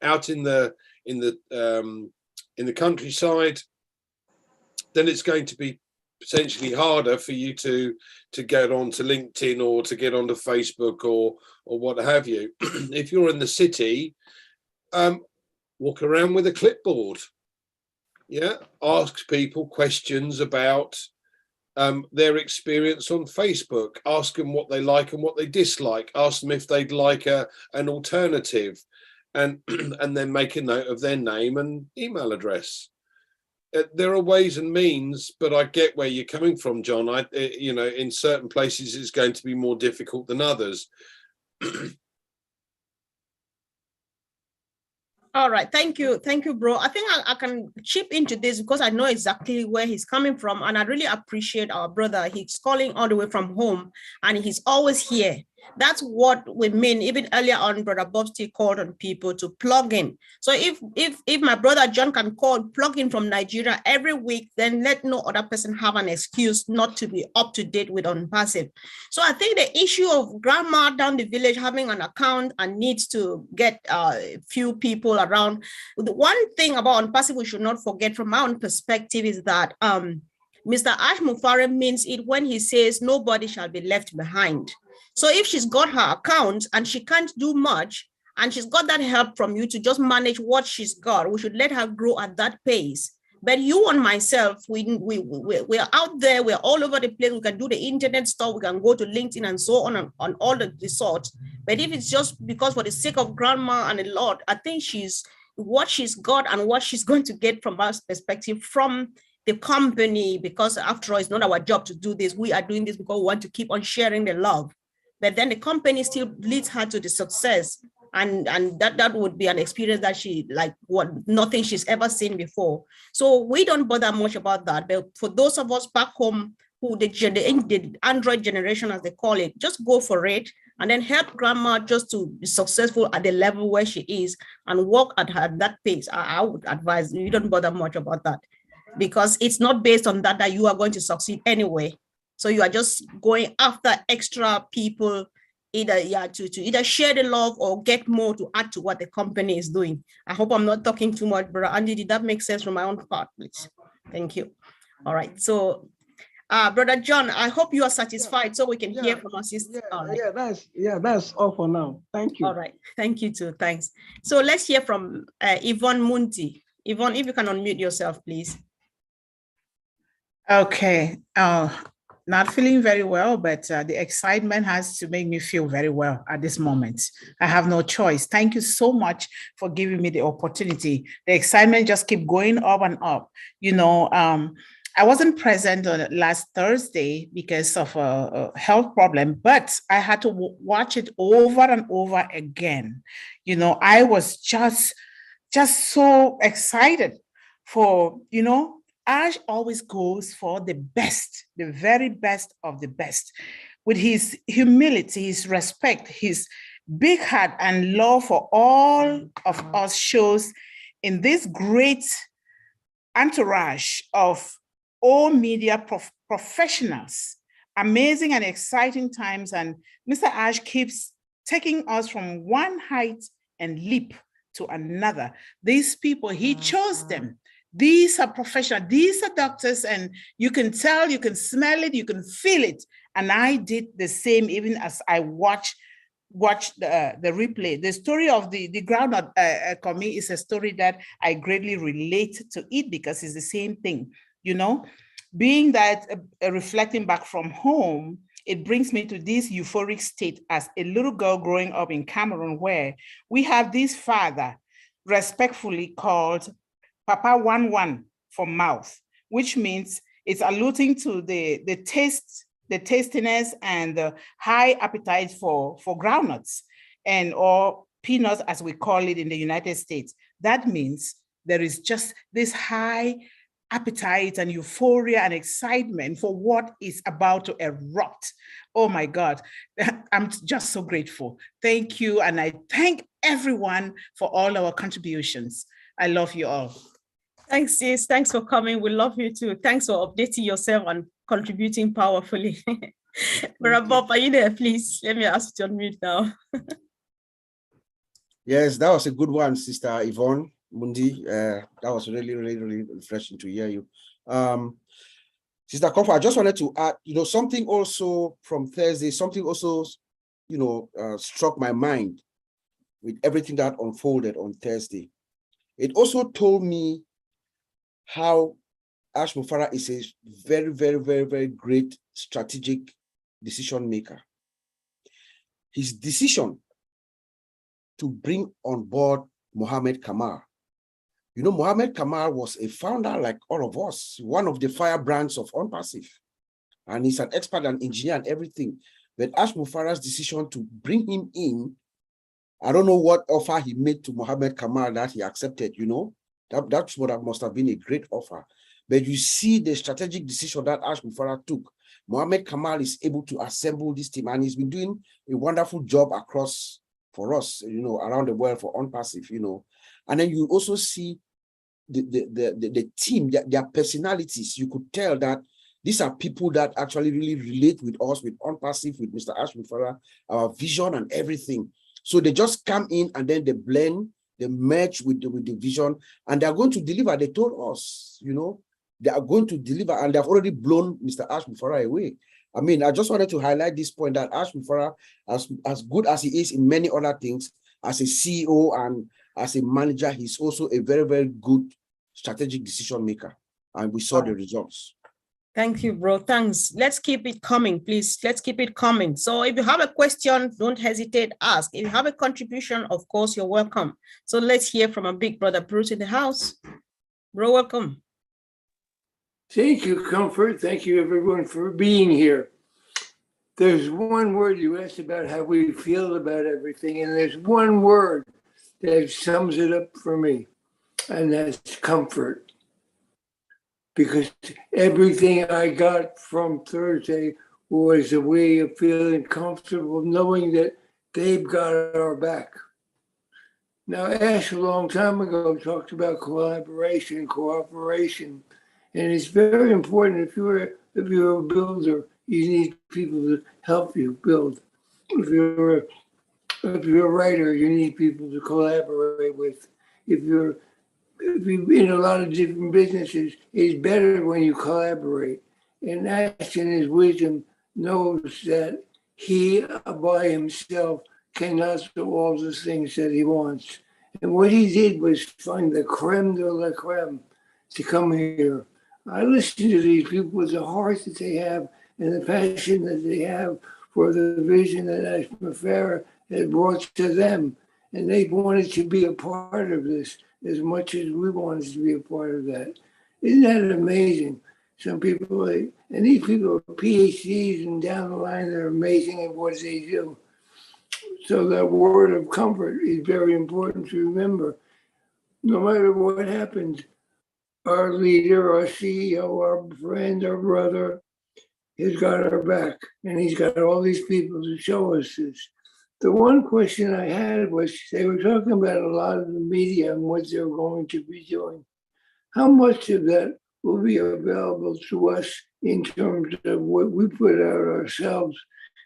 out in the countryside, then it's going to be potentially harder for you to get onto LinkedIn or to get onto Facebook or what have you. If you're in the city, walk around with a clipboard. Yeah, ask people questions about their experience on Facebook. Ask them what they like and what they dislike. Ask them if they'd like an alternative, and then make a note of their name and email address. There are ways and means, but I get where you're coming from, John. You know, in certain places it's going to be more difficult than others. All right, thank you, bro. I think I can chip into this because I know exactly where he's coming from, and I really appreciate our brother. He's calling all the way from home, and he's always here. That's what we mean. Even earlier on, Brother Bob still called on people to plug in. So if my brother John can plug in from Nigeria every week, then let no other person have an excuse not to be up to date with OnPassive. So I think the issue of grandma down the village having an account and needs to get a few people around. The one thing about OnPassive we should not forget from my own perspective is that Mr. Ash Mufareh means it when he says nobody shall be left behind. So if she's got her account and she can't do much, and she's got that help from you to just manage what she's got, we should let her grow at that pace. But you and myself, we're out there, we're all over the place. We can do the internet stuff, we can go to LinkedIn and so on all the sorts. But if it's just because for the sake of grandma and a lot, I think what she's got and what she's going to get from our perspective from the company, because after all, it's not our job to do this. We are doing this because we want to keep on sharing the love. But then the company still leads her to the success. And that would be an experience that nothing she's ever seen before. So we don't bother much about that. But for those of us back home who the Android generation, as they call it, just go for it and then help grandma just to be successful at the level where she is and work at that pace. I would advise you don't bother much about that, because it's not based on that you are going to succeed anyway. So you are just going after extra people either to either share the love or get more to add to what the company is doing. I hope I'm not talking too much, Brother Andy. Did that make sense from my own part, please? Thank you. All right. So, Brother John, I hope you are satisfied so we can hear from our sister. That's all for now. Thank you. All right. Thank you too. Thanks. So let's hear from Yvonne Munti. Yvonne, if you can unmute yourself, please. Okay. Not feeling very well, but the excitement has to make me feel very well at this moment. I have no choice. Thank you so much for giving me the opportunity. The excitement just keeps going up and up. You know, I wasn't present on last Thursday because of a health problem, but I had to watch it over and over again. You know, I was just so excited for, you know, Ash always goes for the best, the very best of the best. With his humility, his respect, his big heart and love for all of us shows in this great entourage of all media professionals. Amazing and exciting times. And Mr. Ash keeps taking us from one height and leap to another. These people, he chose them. These are professionals, these are doctors, and you can tell, you can smell it, you can feel it. And I did the same even as I watched the replay. The story of the groundnut Komi is a story that I greatly relate to it because it's the same thing, you know. Being that reflecting back from home, it brings me to this euphoric state as a little girl growing up in Cameroon, where we have this father respectfully called Papa 11 for mouth, which means it's alluding to the taste, the tastiness and the high appetite for groundnuts and or peanuts as we call it in the United States. That means there is just this high appetite and euphoria and excitement for what is about to erupt. Oh my God, I'm just so grateful. Thank you. And I thank everyone for all our contributions. I love you all. Thanks, sis. Thanks for coming. We love you too. Thanks for updating yourself and contributing powerfully. Brother Bob, are you there, please? Let me ask you to unmute now. Yes, that was a good one, Sister Yvonne Mundi. That was really refreshing to hear you. Sister Comfort, I just wanted to add, you know, something also from Thursday, something also, you know, struck my mind with everything that unfolded on Thursday. It also told me how Ash Mufarah is a very great strategic decision maker. His decision to bring on board Mohammed Kamal. You know, Mohammed Kamal was a founder like all of us, one of the firebrands of OnPassive. And he's an expert and engineer and everything. But Ash Mufarah's decision to bring him in, I don't know what offer he made to Mohammed Kamal that he accepted, you know. That's what must have been a great offer. But you see the strategic decision that Ash Mufarah took. Mohammed Kamal is able to assemble this team, and he's been doing a wonderful job across for us, you know, around the world for OnPassive, you know. And then you also see the team, their personalities. You could tell that these are people that actually really relate with us, with OnPassive, with Mr. Ash Mufarah, our vision and everything. So they just come in and then they blend, they merge with the vision, and they're going to deliver. They told us, you know, they are going to deliver, and they've already blown Mr. Ash Mufarah away. I mean, I just wanted to highlight this point that Ash Mufarah, as good as he is in many other things, as a CEO and as a manager, he's also a very good strategic decision maker. And we saw the results. Thank you, bro. Thanks. Let's keep it coming, please. Let's keep it coming. So if you have a question, don't hesitate, ask. If you have a contribution, of course, you're welcome. So let's hear from our big brother, Bruce, in the house. Bro, welcome. Thank you, Comfort. Thank you, everyone, for being here. There's one word you asked about how we feel about everything, and there's one word that sums it up for me, and that's comfort. Because everything I got from Thursday was a way of feeling comfortable, knowing that they've got our back. Now, Ash, a long time ago, talked about collaboration, cooperation, and it's very important. If you're a builder, you need people to help you build. if you're a writer, you need people to collaborate with. If you're in a lot of different businesses, it's better when you collaborate. And Ash in his wisdom knows that he by himself cannot do all the things that he wants. And what he did was find the creme de la creme to come here. I listen to these people with the heart that they have and the passion that they have for the vision that Ash Mafera has brought to them. And they wanted to be a part of this as much as we wanted to be a part of that. Isn't that amazing? Some people, and these people are PhDs and down the line, they're amazing at what they do. So that word of comfort is very important to remember. No matter what happens, our leader, our CEO, our friend, our brother, has got our back. And he's got all these people to show us this. The one question I had was, they were talking about a lot of the media and what they're going to be doing. How much of that will be available to us in terms of what we put out ourselves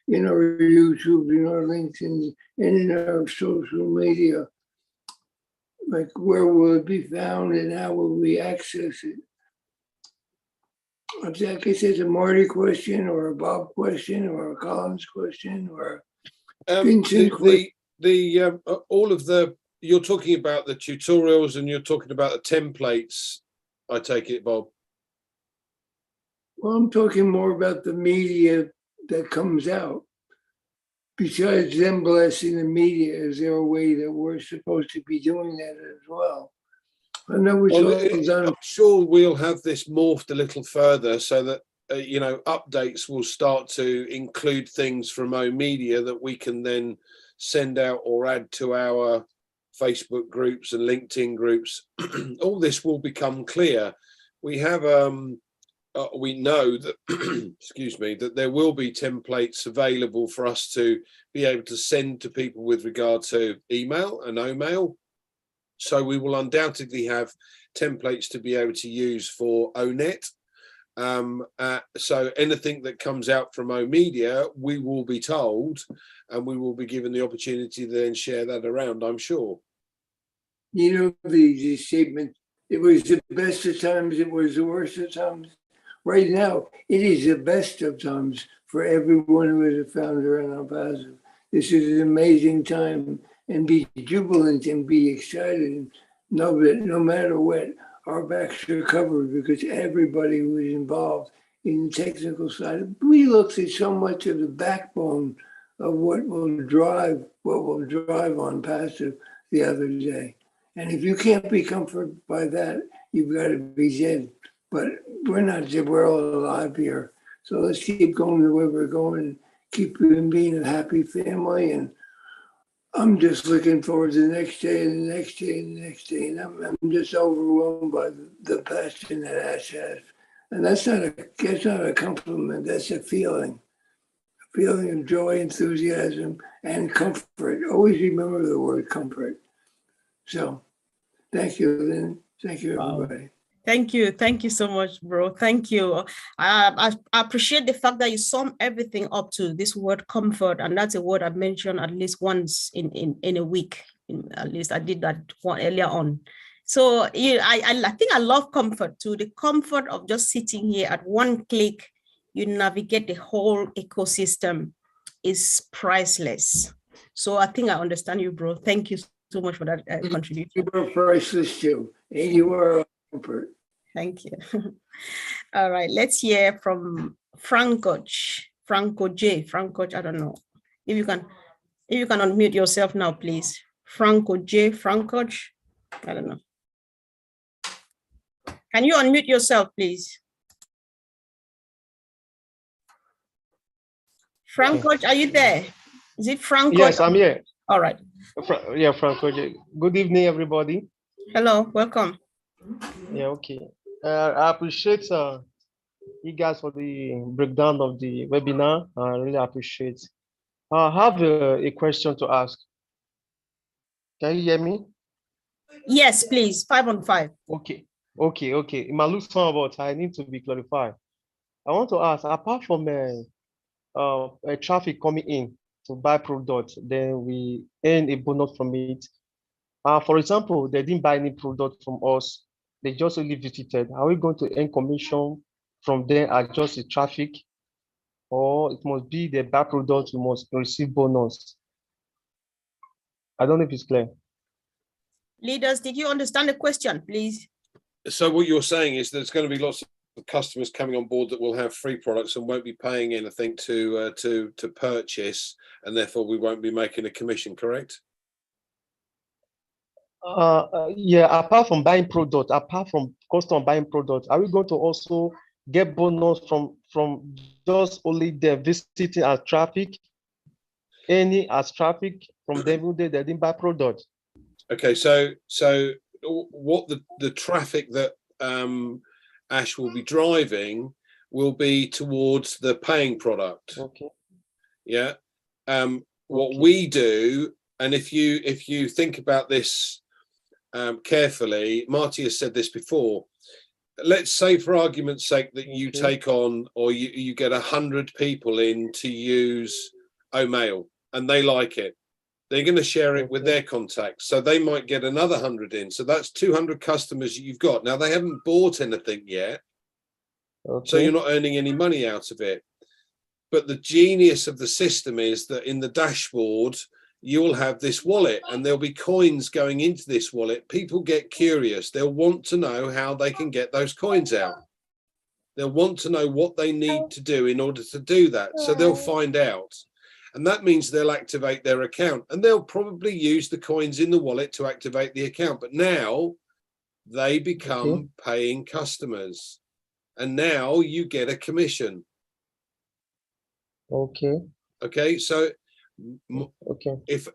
in our YouTube, in our LinkedIn, and in our social media? Like, where will it be found and how will we access it? I guess it's a Marty question or a Bob question or a Collins question or Vincent question. All of the, you're talking about the tutorials and you're talking about the templates, I take it, Bob. Well, I'm talking more about the media that comes out. Besides them blessing the media, is there a way that we're supposed to be doing that as well? I know it's all done. I'm sure we'll have this morphed a little further so that, updates will start to include things from O-Media that we can then send out or add to our Facebook groups and LinkedIn groups. All this will become clear. We have, we know that, excuse me, that there will be templates available for us to be able to send to people with regard to email and O-Mail. So we will undoubtedly have templates to be able to use for O-Net. So anything that comes out from O-Media, we will be told, and we will be given the opportunity to then share that around, I'm sure. You know, the statement, it was the best of times, it was the worst of times. Right now, it is the best of times for everyone who is a founder in El Paso. This is an amazing time, and be jubilant and be excited and know that no matter what, our backs are covered because everybody who is involved in the technical side, we looked at so much of the backbone of what will drive on Paso the other day. And if you can't be comforted by that, you've got to be dead. But we're not dead, we're all alive here. So let's keep going the way we're going, keep being a happy family. And I'm just looking forward to the next day and the next day and the next day. And I'm just overwhelmed by the passion that Ash has. And that's not a compliment, that's a feeling of joy, enthusiasm, and comfort. Always remember the word comfort. So thank you, Lynn. Thank you, everybody. Thank you so much, bro. Thank you. I appreciate the fact that you sum everything up to this word comfort, and that's a word I've mentioned at least once in a week. At least I did that one earlier on. So I think I love comfort too. The comfort of just sitting here at one click, you navigate the whole ecosystem is priceless. So I think I understand you, bro. Thank you so much for that contribution. You were priceless too, and you are. Thank you. All right, let's hear from Franco J. Franco, I don't know. If you can unmute yourself now, please. Franco J. Franco, I don't know. Can you unmute yourself, please? Franco, are you there? Is it Franco? Yes, I'm here. All right. Yeah, Franco J. Good evening, everybody. Hello, welcome. Yeah, okay. I appreciate you guys for the breakdown of the webinar. I really appreciate. I have a question to ask. Can you hear me? Yes, please. 5 on 5. Okay. It might look small, but I need to be clarified. I want to ask, apart from traffic coming in, to buy product, then we earn a bonus from it. For example, they didn't buy any product from us. They just only visited. Are we going to earn commission from them, adjust the traffic? Or it must be the buy product, we must receive bonus? I don't know if it's clear. Leaders, did you understand the question, please? So what you're saying is there's going to be lots of customers coming on board that will have free products and won't be paying anything to purchase, and therefore we won't be making a commission, correct? Yeah, apart from buying product, apart from customer buying product, are we going to also get bonus from just only the visiting as traffic, any as traffic from them they didn't buy product? Okay, so what the traffic that Ash will be driving will be towards the paying product. Okay. Yeah. What we do, and if you think about this carefully, Marty has said this before. Let's say, for argument's sake, that you take on, or you get 100 people in to use Omail, and they like it. They're going to share it with their contacts, so they might get another 100 in. So that's 200 customers you've got. Now they haven't bought anything yet, so you're not earning any money out of it. But the genius of the system is that in the dashboard, you'll have this wallet and there'll be coins going into this wallet. People get curious. They'll want to know how they can get those coins out. They'll want to know what they need to do in order to do that. So they'll find out. And that means they'll activate their account, and they'll probably use the coins in the wallet to activate the account. But now they become paying customers, and now you get a commission. Okay, so if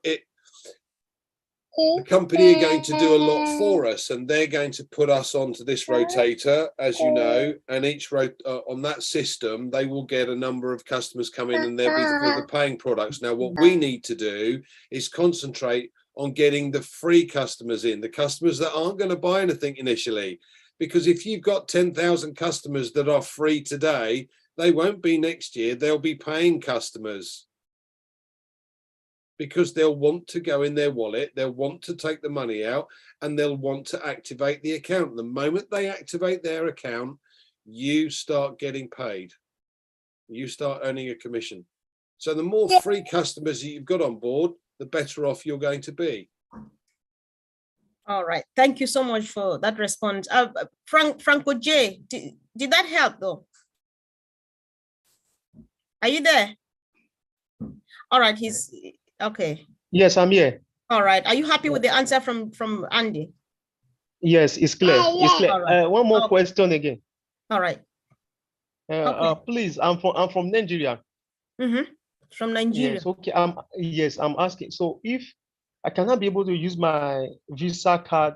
the company are going to do a lot for us, and they're going to put us onto this rotator, as you know, and each on that system, they will get a number of customers come in, and they'll be for the paying products. Now, what we need to do is concentrate on getting the free customers in, the customers that aren't going to buy anything initially, because if you've got 10,000 customers that are free today, they won't be next year. They'll be paying customers, because they'll want to go in their wallet, they'll want to take the money out, and they'll want to activate the account. The moment they activate their account, you start getting paid. You start earning a commission. So the more free customers you've got on board, the better off you're going to be. All right. Thank you so much for that response. Franco J, did that help though? Are you there? All right, he's okay. Yes, I'm here. All right. Are you happy with the answer from Andy? Yes, it's clear. It's clear. Right. One more question again. All right. Please, I'm from Nigeria. From Nigeria. Yes, okay. Yes, I'm asking. So if I cannot be able to use my Visa card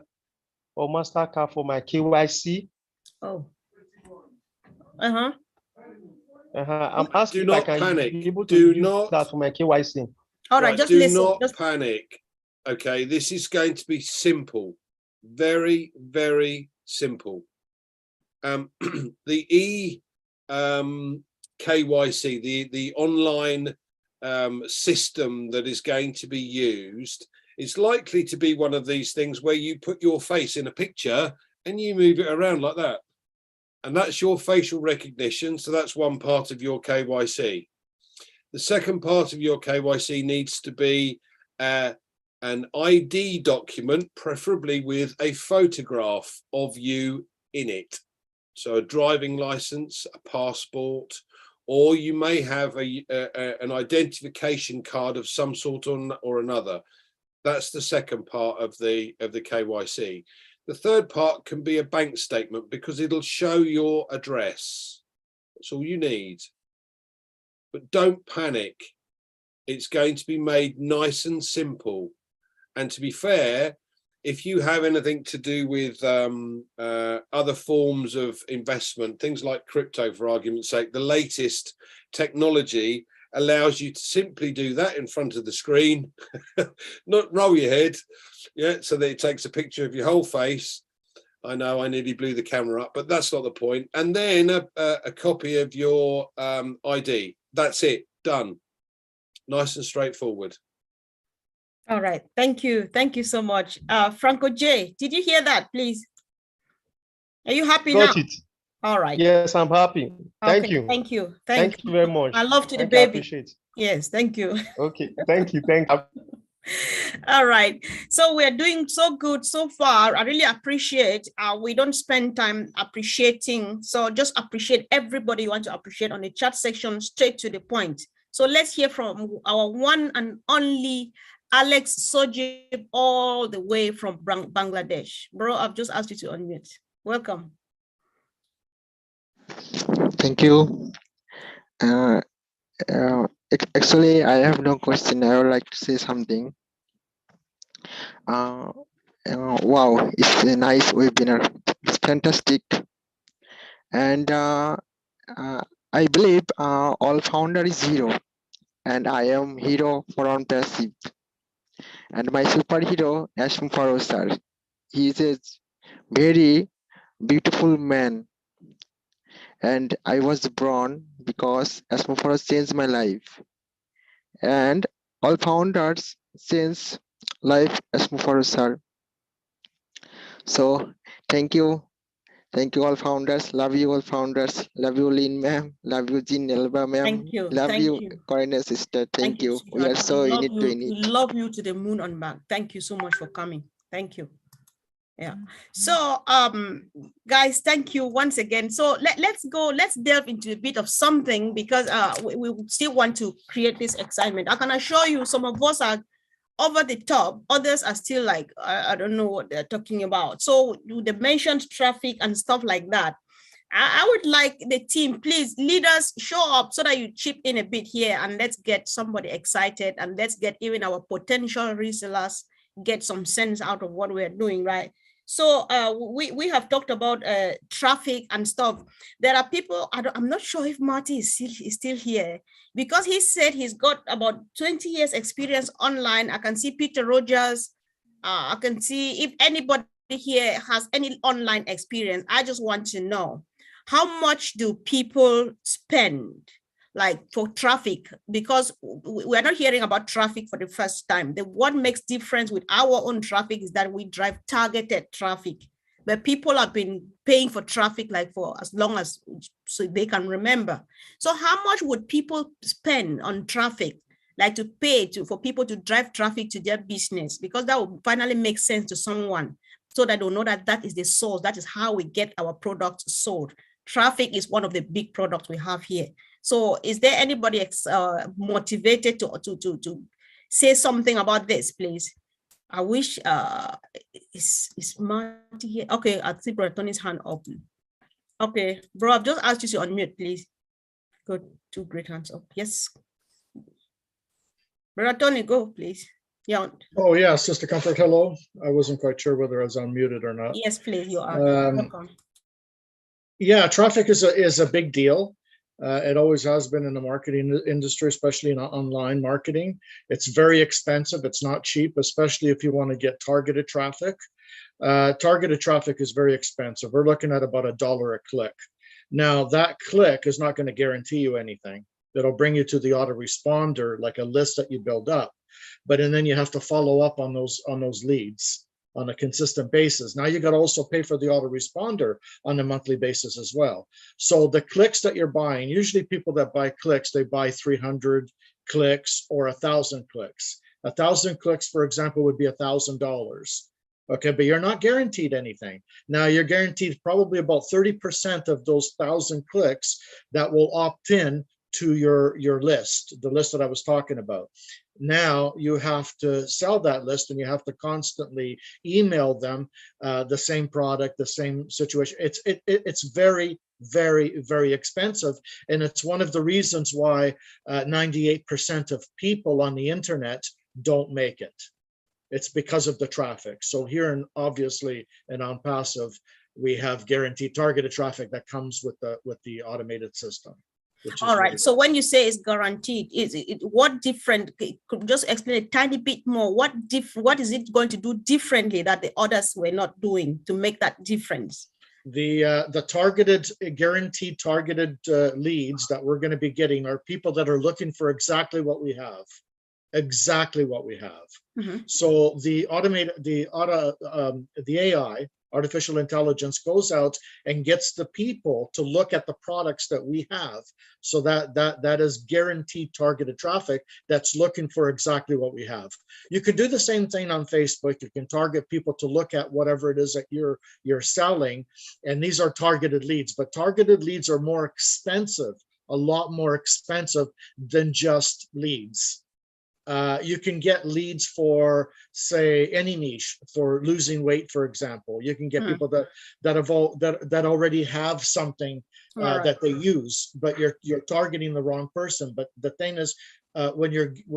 or MasterCard for my KYC. Oh. I'm asking if I can be able to use that for my KYC. All right, just do listen. not panic. Okay, this is going to be simple, very, very simple. The KYC, the online system that is going to be used, is likely to be one of these things where you put your face in a picture and you move it around like that. And that's your facial recognition. So that's one part of your KYC. The second part of your KYC needs to be an ID document, preferably with a photograph of you in it. So a driving license, a passport, or you may have an identification card of some sort or another. That's the second part of the KYC. The third part can be a bank statement, because it'll show your address. That's all you need. But don't panic. It's going to be made nice and simple. And to be fair, if you have anything to do with other forms of investment, things like crypto, for argument's sake, the latest technology allows you to simply do that in front of the screen, not roll your head, so that it takes a picture of your whole face. I know I nearly blew the camera up, but that's not the point. And then a copy of your ID. That's it, done. nice and straightforward. All right. Thank you. Thank you so much. Franco J, did you hear that, please? Are you happy now? Got it. All right. Yes, I'm happy. Thank Okay, you. Thank you. Thank you very much. I love to the Thank you, I baby. appreciate. Yes, thank you. Okay, thank you. Thank you. All right. So we're doing so good so far. I really appreciate. We don't spend time appreciating. So just appreciate everybody you want to appreciate on the chat section, straight to the point. So let's hear from our one and only Alex Sojib, all the way from Bangladesh. Bro, I've just asked you to unmute. Welcome. Thank you. Actually, I have no question. I would like to say something. Wow, it's a nice webinar. It's fantastic. And I believe all founder is hero. And I am hero for on passive. And my superhero, Ashim Farrow sir. He is a very beautiful man. And I was born because Ashim Farrow changed my life. And all founders change life Ashim Farrow sir. So thank you. Thank you all founders. Love you all founders. Love you Lynn ma'am. Love you Jean Elba ma'am. Thank you. Love Thank you you. Corina sister. Thank you. We are sweetheart. so in love it to in we it. love you to the moon and back. Thank you so much for coming. Thank you. Yeah. So guys, thank you once again. So let's delve into a bit of something, because we still want to create this excitement. I can assure you some of us are over the top, others are still like, I don't know what they're talking about. So they mentioned traffic and stuff like that. I would like the team, please, leaders, show up so that you chip in a bit here, and let's get somebody excited, and let's get even our potential resellers get some sense out of what we're doing, right? So we have talked about traffic and stuff. There are people, I'm not sure if Marty is still here, because he said he's got about 20 years experience online. I can see Peter Rogers. I can see if anybody here has any online experience. I just want to know, how much do people spend like for traffic? Because we're not hearing about traffic for the first time. What makes difference with our own traffic is that we drive targeted traffic, but people have been paying for traffic like for as long as so they can remember. So how much would people spend on traffic, like to pay for people to drive traffic to their business? Because that will finally make sense to someone, so that they'll know that that is the source. That is how we get our products sold. Traffic is one of the big products we have here. So is there anybody motivated to say something about this, please? I wish, is Marty here? Okay, I see Brother Tony's hand up. Okay, bro, I've just asked you to unmute, please. Good, two great hands up. Yes. Brother Tony, go, please. Yeah. Oh, yeah, Sister Comfort, hello. I wasn't quite sure whether I was unmuted or not. Yes, please, you are. Welcome. Yeah, traffic is a big deal. It always has been in the marketing industry, especially in online marketing. It's very expensive. It's not cheap, especially if you want to get targeted traffic. Targeted traffic is very expensive. We're looking at about $1 a click. Now, that click is not going to guarantee you anything. It'll bring you to the autoresponder, like a list that you build up. And then you have to follow up on those leads on a consistent basis. Now you got to also pay for the autoresponder on a monthly basis as well. So the clicks that you're buying, usually people that buy clicks, they buy 300 clicks or 1,000 clicks. 1,000 clicks, for example, would be $1,000. Okay, but you're not guaranteed anything. Now you're guaranteed probably about 30% of those 1,000 clicks that will opt in to your list, the list that I was talking about. Now you have to sell that list, and you have to constantly email them the same product, the same situation. It's very, very, very expensive, and it's one of the reasons why 98% of people on the internet don't make it. It's because of the traffic. So here, obviously, in OnPassive, we have guaranteed targeted traffic that comes with the automated system. All right. So when you say it's guaranteed, is it what different? Could just explain a tiny bit more. What is it going to do differently that the others were not doing to make that difference? The targeted, guaranteed targeted leads that we're going to be getting are people that are looking for exactly what we have. Exactly what we have. So the AI, artificial intelligence, goes out and gets the people to look at the products that we have. So that is guaranteed targeted traffic that's looking for exactly what we have. You can do the same thing on Facebook. You can target people to look at whatever it is that you're selling, and these are targeted leads. But targeted leads are more expensive, a lot more expensive than just leads. You can get leads for, say, any niche, for losing weight, for example. You can get people that already have something that they use, but you're targeting the wrong person. But the thing is, when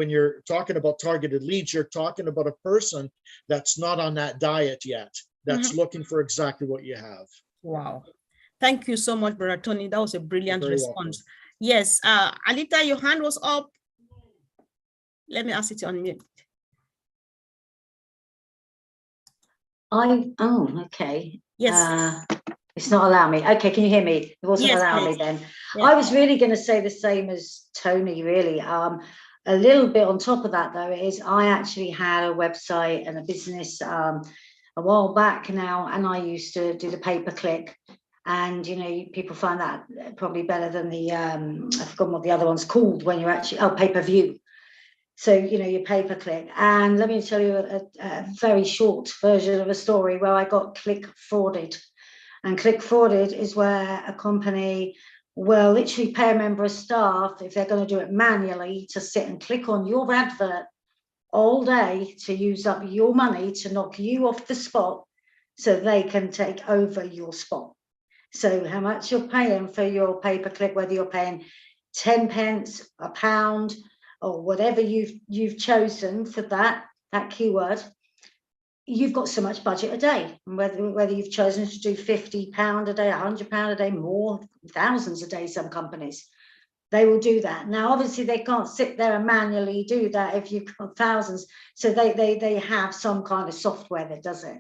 you're talking about targeted leads, you're talking about a person that's not on that diet yet, that's looking for exactly what you have. Wow. Thank you so much, Brother Tony. That was a brilliant response. Welcome. Yes, Alita, your hand was up. Let me ask you to unmute. Okay. Yes. It's not allowing me. Okay, can you hear me? It wasn't allowing me then. Yeah. I was really going to say the same as Tony, really. A little bit on top of that, though, is I actually had a website and a business a while back now, and I used to do the pay-per-click. And, you know, people find that probably better than the, I've forgotten what the other one's called when you're actually, pay-per-view. So, you know, your pay-per-click. And let me tell you a very short version of a story where I got click frauded. And click frauded is where a company will literally pay a member of staff, if they're going to do it manually, to sit and click on your advert all day to use up your money to knock you off the spot so they can take over your spot. So how much you're paying for your pay-per-click, whether you're paying 10 pence, a pound, or whatever you've chosen for that keyword, you've got so much budget a day. And whether you've chosen to do £50 a day, £100 a day, more, thousands a day, some companies, they will do that. Now, obviously, they can't sit there and manually do that if you've got thousands. So they have some kind of software that does it.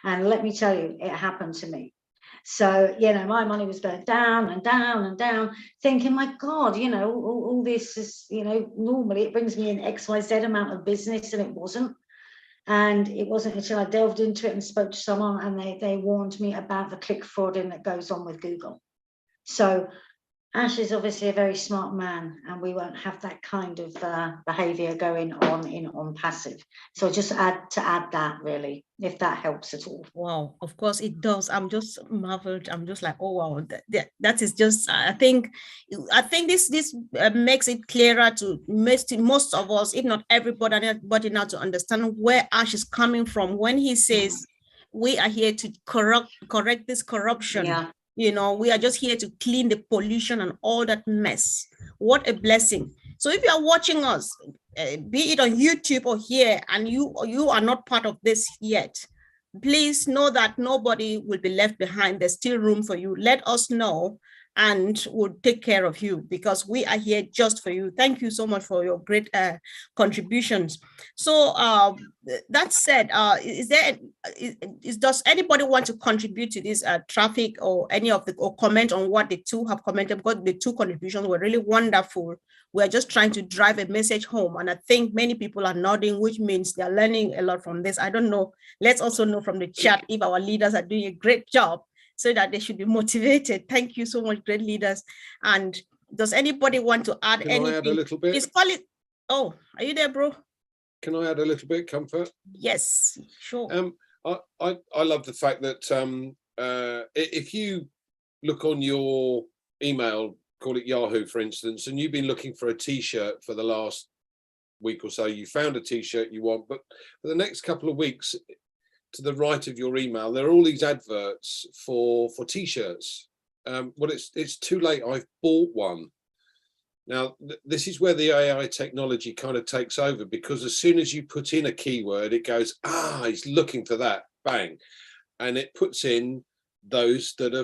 And let me tell you, it happened to me. So, you know, my money was going down and down and down, thinking, my God, you know, all this is, you know, normally it brings me an XYZ amount of business, and it wasn't. And it wasn't until I delved into it and spoke to someone, and they warned me about the click frauding that goes on with Google. So Ash is obviously a very smart man, and we won't have that kind of behavior going on passive. So just add that, really, if that helps at all. Wow, of course it does. I'm just marveled. I'm just like, oh wow, that is just. I think this makes it clearer to most of us, if not everybody now, to understand where Ash is coming from when he says we are here to correct this corruption. Yeah. You know, we are just here to clean the pollution and all that mess. What a blessing. So if you are watching us, be it on YouTube or here, and you are not part of this yet, please know that nobody will be left behind. There's still room for you. Let us know, and we'll take care of you, because we are here just for you. Thank you so much for your great contributions. So that said, does anybody want to contribute to this traffic, or or comment on what the two have commented? Because the two contributions were really wonderful. We're just trying to drive a message home, and I think many people are nodding, which means they're learning a lot from this. I don't know. Let's also know from the chat if our leaders are doing a great job, so that they should be motivated. Thank you so much, great leaders. And does anybody want to add anything? Can I add a little bit? Oh, are you there, bro? Can I add a little bit, Comfort? Yes, sure. I love the fact that if you look on your email, call it Yahoo, for instance, and you've been looking for a T-shirt for the last week or so, you found a T-shirt you want, but for the next couple of weeks, to the right of your email, there are all these adverts for T-shirts. Well, it's too late. I've bought one. Now, this is where the AI technology kind of takes over, because as soon as you put in a keyword, it goes, he's looking for that, bang, and it puts in those that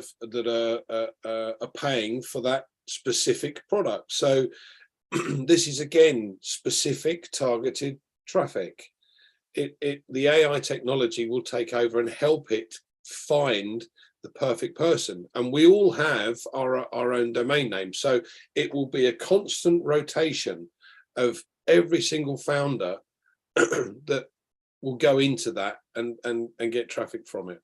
are paying for that specific product. So this is again specific targeted traffic. The AI technology will take over and help it find the perfect person. And we all have our own domain name. So it will be a constant rotation of every single founder that will go into that and get traffic from it.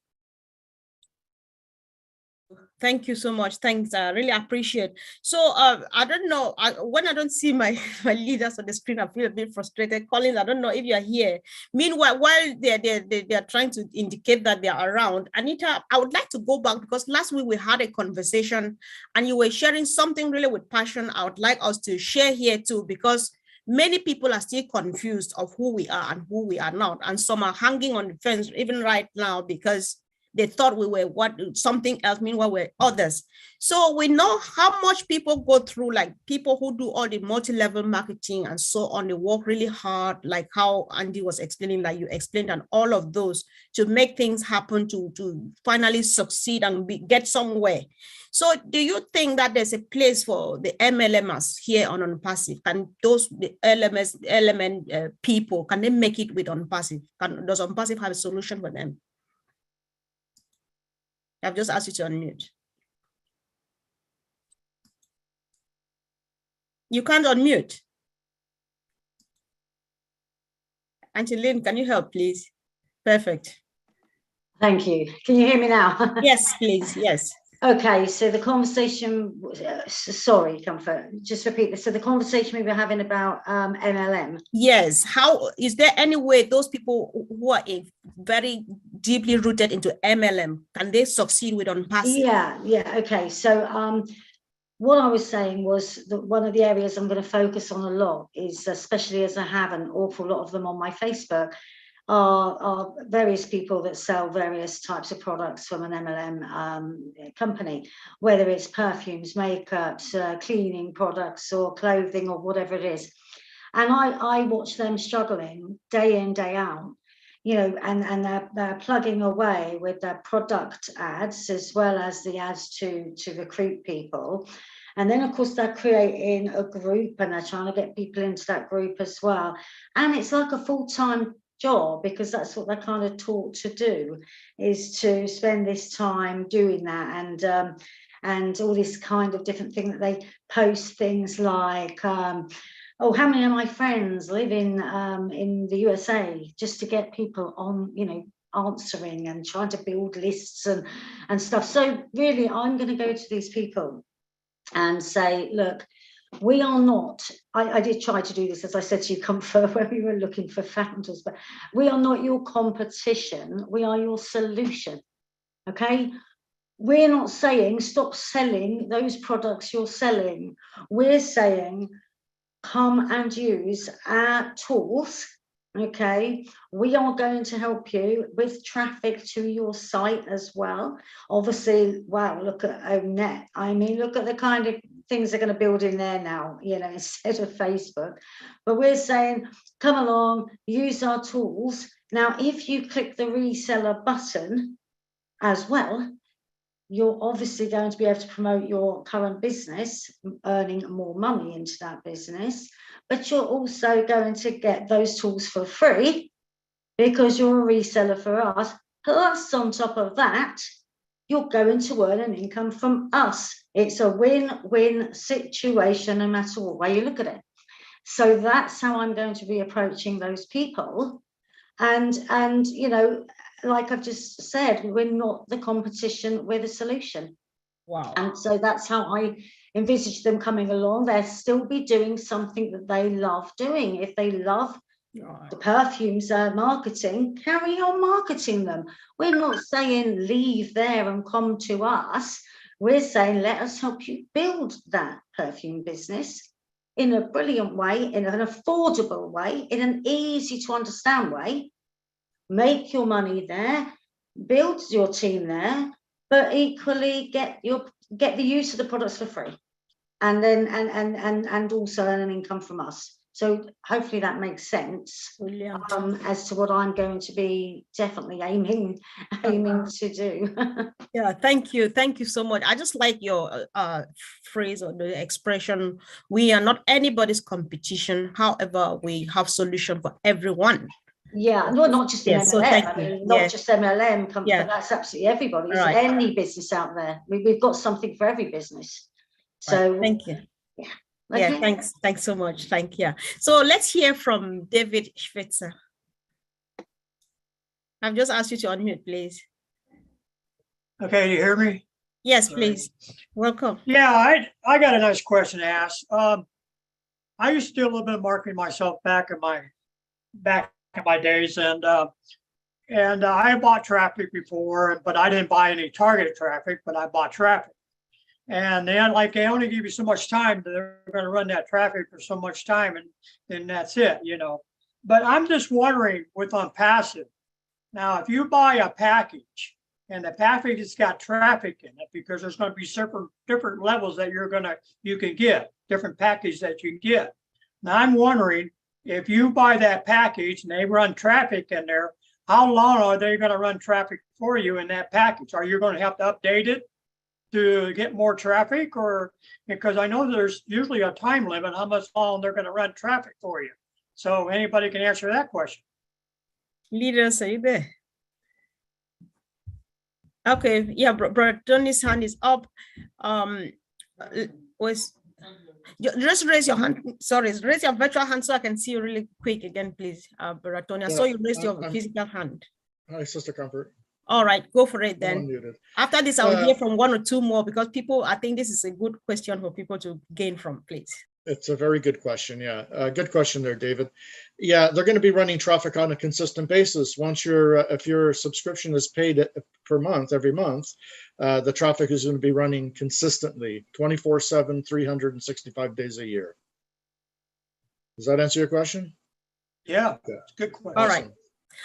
Thank you so much. Thanks. I really appreciate. So I don't know, when I don't see my leaders on the screen, I feel a bit frustrated. Collins, I don't know if you're here. Meanwhile, while they're trying to indicate that they're around, Anita, I would like to go back because last week we had a conversation and you were sharing something really with passion. I would like us to share here too, because many people are still confused of who we are and who we are not. And some are hanging on the fence even right now because they thought we were something else, meanwhile we're others. So we know how much people go through, like people who do all the multi-level marketing and so on, they work really hard, like how Andy was explaining, like you explained, and all of those to make things happen, to finally succeed and get somewhere. So do you think that there's a place for the MLMers here on OnPassive? Can those the element people, can they make it with OnPassive? Does OnPassive have a solution for them? I've just asked you to unmute. You can't unmute. Auntie Lynn, can you help, please? Perfect. Thank you. Can you hear me now? Yes, please. Yes. Okay, so the conversation, sorry, Comfort, just repeat this. So the conversation we were having about MLM. Yes, how, is there any way those people who are very deeply rooted into MLM, can they succeed with OnPassive? Yeah, okay. So what I was saying was that one of the areas I'm going to focus on a lot is, especially as I have an awful lot of them on my Facebook, are various people that sell various types of products from an MLM company, whether it's perfumes, makeups, cleaning products or clothing or whatever it is. And I watch them struggling day in, day out, you know, and they're plugging away with their product ads as well as the ads to recruit people. And then, of course, they're creating a group and they're trying to get people into that group as well. And it's like a full-time job, because that's what they're kind of taught to do, is to spend this time doing that, and all this kind of different thing that they post, things like oh, how many of my friends live in the USA, just to get people on, you know, answering and trying to build lists and stuff. So really, I'm going to go to these people and say, look, we are not, I did try to do this, as I said to you, Comfort, when we were looking for founders, but we are not your competition, we are your solution, okay? We're not saying stop selling those products you're selling. We're saying come and use our tools, okay? We are going to help you with traffic to your site as well. Obviously, wow, look at OwnNet. I mean, look at the kind of things they're going to build in there now, you know, instead of Facebook. But we're saying, come along, use our tools. Now, if you click the reseller button as well, you're obviously going to be able to promote your current business, earning more money into that business, but you're also going to get those tools for free because you're a reseller for us. Plus, on top of that, you're going to earn an income from us. It's a win-win situation, no matter what way you look at it. So that's how I'm going to be approaching those people. And you know, like I've just said, we're not the competition, we're the solution. Wow. And so that's how I envisage them coming along. They'll still be doing something that they love doing. If they love the perfumes marketing, carry on marketing them. We're not saying leave there and come to us. We're saying let us help you build that perfume business in a brilliant way, in an affordable way, in an easy to understand way. Make your money there, build your team there, but equally get the use of the products for free, and then and also earn an income from us. So hopefully that makes sense as to what I'm going to be definitely aiming to do. Yeah, thank you so much. I just like your phrase or the expression, we are not anybody's competition, however we have solution for everyone. Yeah, well, not just in Yeah, so MLM. thank I you. mean, not Yeah. just MLM, but Yeah. that's absolutely everybody. It's Right. any business out there. We've got something for every business. So Right. Thank you. yeah. Yeah, Okay. thanks so much. Thank you. So let's hear from David Schwitzer. I've just asked you to unmute, please. Okay, you hear me? Yes, please. Welcome. Yeah, I got a nice question to ask. I used to do a little bit of marketing myself back in my days, and I bought traffic before, but I didn't buy any targeted traffic, but I bought traffic. And then, like, they only give you so much time, they're going to run that traffic for so much time, and then that's it, you know. But I'm just wondering with OnPassive, now, if you buy a package and the package has got traffic in it, because there's going to be different levels that you can get, different packages that you can get. Now, I'm wondering if you buy that package and they run traffic in there, how long are they going to run traffic for you in that package? Are you going to have to update it to get more traffic, or because I know there's usually a time limit how much long they're going to run traffic for you? So anybody can answer that question. Leaders, are you there? Okay, yeah, Brother Tony's hand is up. Just raise your hand. Sorry, raise your virtual hand so I can see you really quick again, please, Brother Tony. I saw you raised your physical hand. Hi, Sister Comfort. All right, go for it then. Unmuted. After this, I'll hear from one or two more because I think this is a good question for people to gain from, please. It's a very good question. Yeah, good question there, David. Yeah, they're going to be running traffic on a consistent basis. Once if your subscription is paid per month, every month, the traffic is going to be running consistently 24/7, 365 days a year. Does that answer your question? Yeah, good question. All right.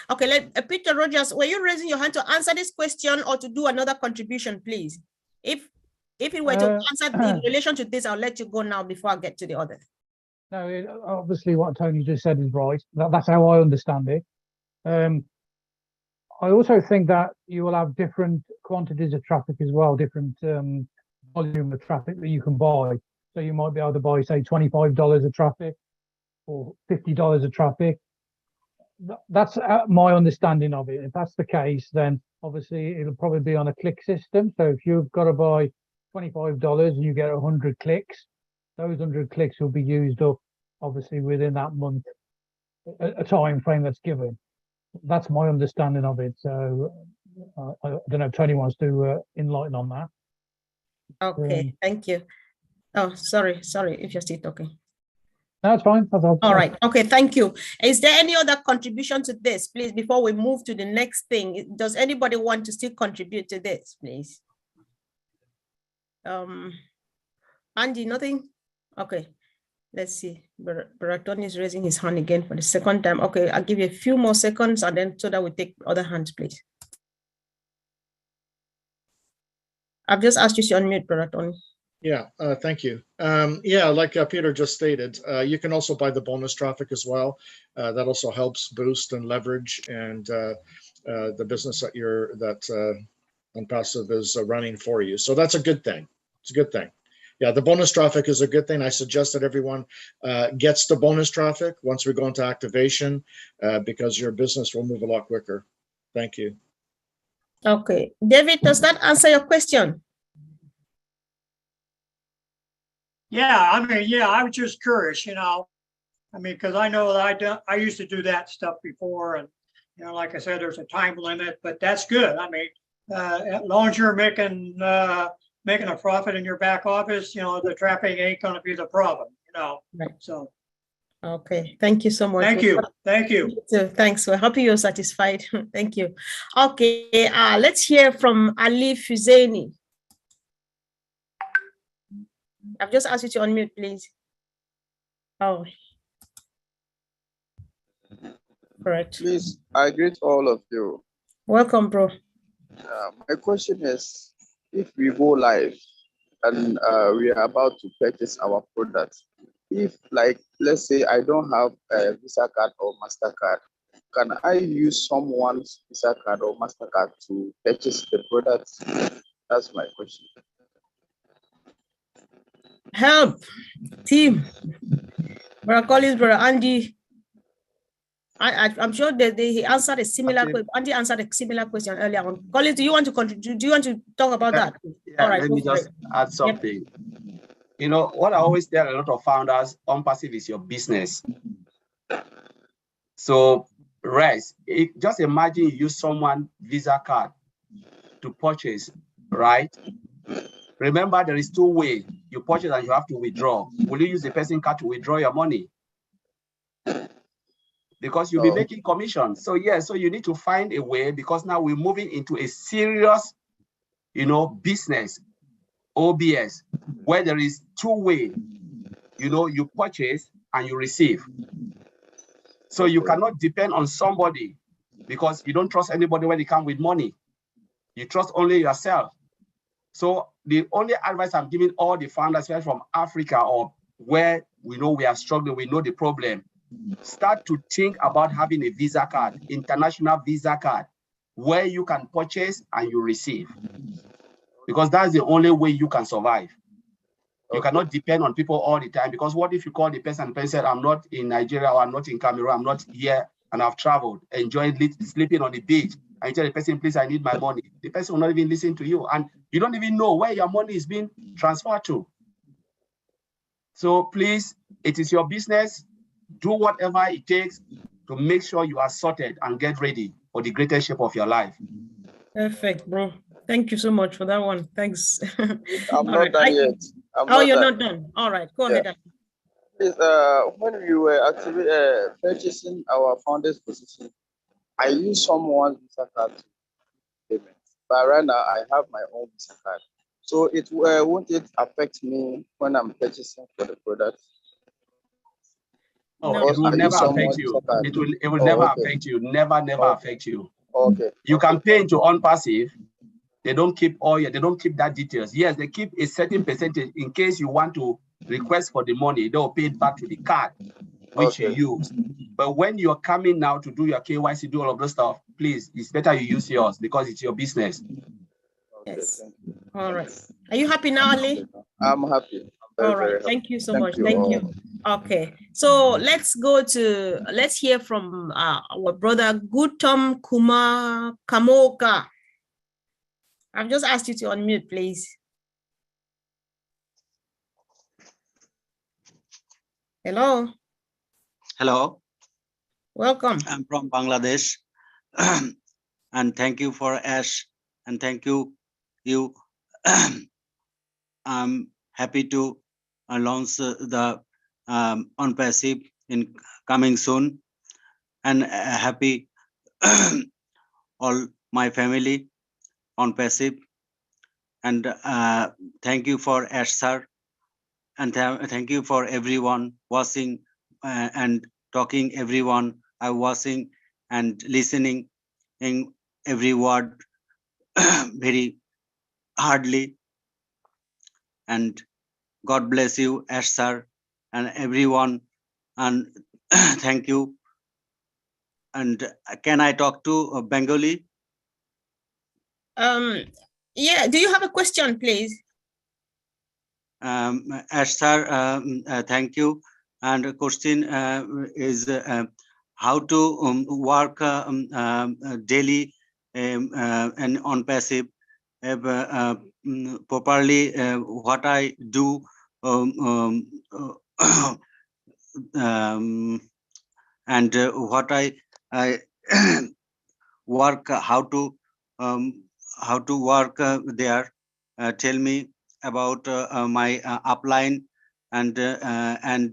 Okay, Peter Rogers, were you raising your hand to answer this question or to do another contribution, please? If it were to answer in relation to this, I'll let you go now before I get to the others. No, obviously what Tony just said is right. That's how I understand it. I also think that you will have different quantities of traffic as well, different volume of traffic that you can buy. So you might be able to buy, say, $25 of traffic or $50 of traffic. That's my understanding of it. If that's the case, then obviously it'll probably be on a click system. So if you've got to buy $25 and you get 100 clicks, those 100 clicks will be used up obviously within that month, a time frame that's given. That's my understanding of it. So I don't know if Tony wants to enlighten on that. Okay, thank you. Oh, sorry if you're still talking. No, it's fine. That's all right. Okay, thank you. Is there any other contribution to this, please, before we move to the next thing? Does anybody want to still contribute to this, please? Andy, nothing? Okay, let's see. Baraton is raising his hand again for the second time. Okay, I'll give you a few more seconds and then so that we take other hands, please. I've just asked you to unmute, Baraton. Yeah, thank you. Yeah, like Peter just stated, you can also buy the bonus traffic as well. That also helps boost and leverage and the business that OnPassive is running for you. So that's a good thing. It's a good thing. Yeah, the bonus traffic is a good thing. I suggest that everyone gets the bonus traffic once we go into activation because your business will move a lot quicker. Thank you. Okay, David, does that answer your question? Yeah, I mean, yeah, I was just curious, you know, I mean, because I know that I used to do that stuff before, and you know, like I said, there's a time limit, but that's good. I mean, as long as you're making a profit in your back office, you know, the traffic ain't going to be the problem, you know. Right. So. Okay, thank you so much. Thank you. Thank you. So, thanks. We're happy you're satisfied. Thank you. Okay, let's hear from Ali Fuzeni. I've just asked you to unmute, please. Oh, correct. Please, I greet all of you. Welcome, bro. My question is, if we go live and we are about to purchase our product, if, like, let's say I don't have a Visa card or MasterCard, can I use someone's Visa card or MasterCard to purchase the product? That's my question. Help, team. Brother Collins, Brother Andy. I'm sure that he answered a similar question. Andy answered a similar question earlier on. Collins, do you want to contribute? Do you want to talk about that? Yeah, All right, let me just add something. You know, what I always tell a lot of founders, OnPassive is your business. So rest, just imagine you use someone Visa card to purchase, right? Remember, there is two ways. You purchase and you have to withdraw. Will you use the person card to withdraw your money? Because you'll be making commission. So yeah, so you need to find a way, because now we're moving into a serious, you know, business, OBS, where there is two-way, you know, you purchase and you receive. So you cannot depend on somebody, because you don't trust anybody when they come with money. You trust only yourself. So the only advice I'm giving all the founders, especially from Africa or where we know we are struggling, we know the problem, start to think about having a Visa card, international Visa card, where you can purchase and you receive. Because that's the only way you can survive. You cannot depend on people all the time, because what if you call the person and the person said, I'm not in Nigeria or I'm not in Cameroon, I'm not here and I've traveled, enjoying sleeping on the beach, and you tell the person, please, I need my money. The person will not even listen to you, and you don't even know where your money is being transferred to. So please, it is your business. Do whatever it takes to make sure you are sorted and get ready for the greatest shape of your life. Perfect, bro. Thank you so much for that one. Thanks. I'm not done yet. You're not done. All right, go ahead. Please, when we were actually purchasing our founder's position, I used someone's Visa card to payment. But right now, I have my own Visa card. So it won't it affect me when I'm purchasing for the product? No, it will never affect you. It will never affect you. Never affect you. Okay. You can pay into OnPassive. They don't keep they don't keep that details. Yes, they keep a certain percentage in case you want to request for the money. They'll pay it back to the card which you use. But when you're coming now to do your KYC, do all of this stuff, please, it's better you use yours because it's your business. Yes. All right. Are you happy now, Ali? I'm happy. All right. Thank you so much. Thank you. Okay. So let's hear from our brother Gautam Kumar Kamoka. I've just asked you to unmute, please. Hello. Hello. Welcome. I'm from Bangladesh. And thank you for Ash. And thank you. I'm happy to launch the OnPassive in coming soon. And happy all my family OnPassive. And thank you for Ash sir. And thank you for everyone watching and talking, everyone watching and listening in every word very hardly. And God bless you, Ash sir, and everyone. And thank you. And can I talk to Bengali? Yeah, do you have a question, please? Ash sir, thank you. And the question is how to work daily and OnPassive properly. What I do and what I work, how to work there. Tell me about my upline, and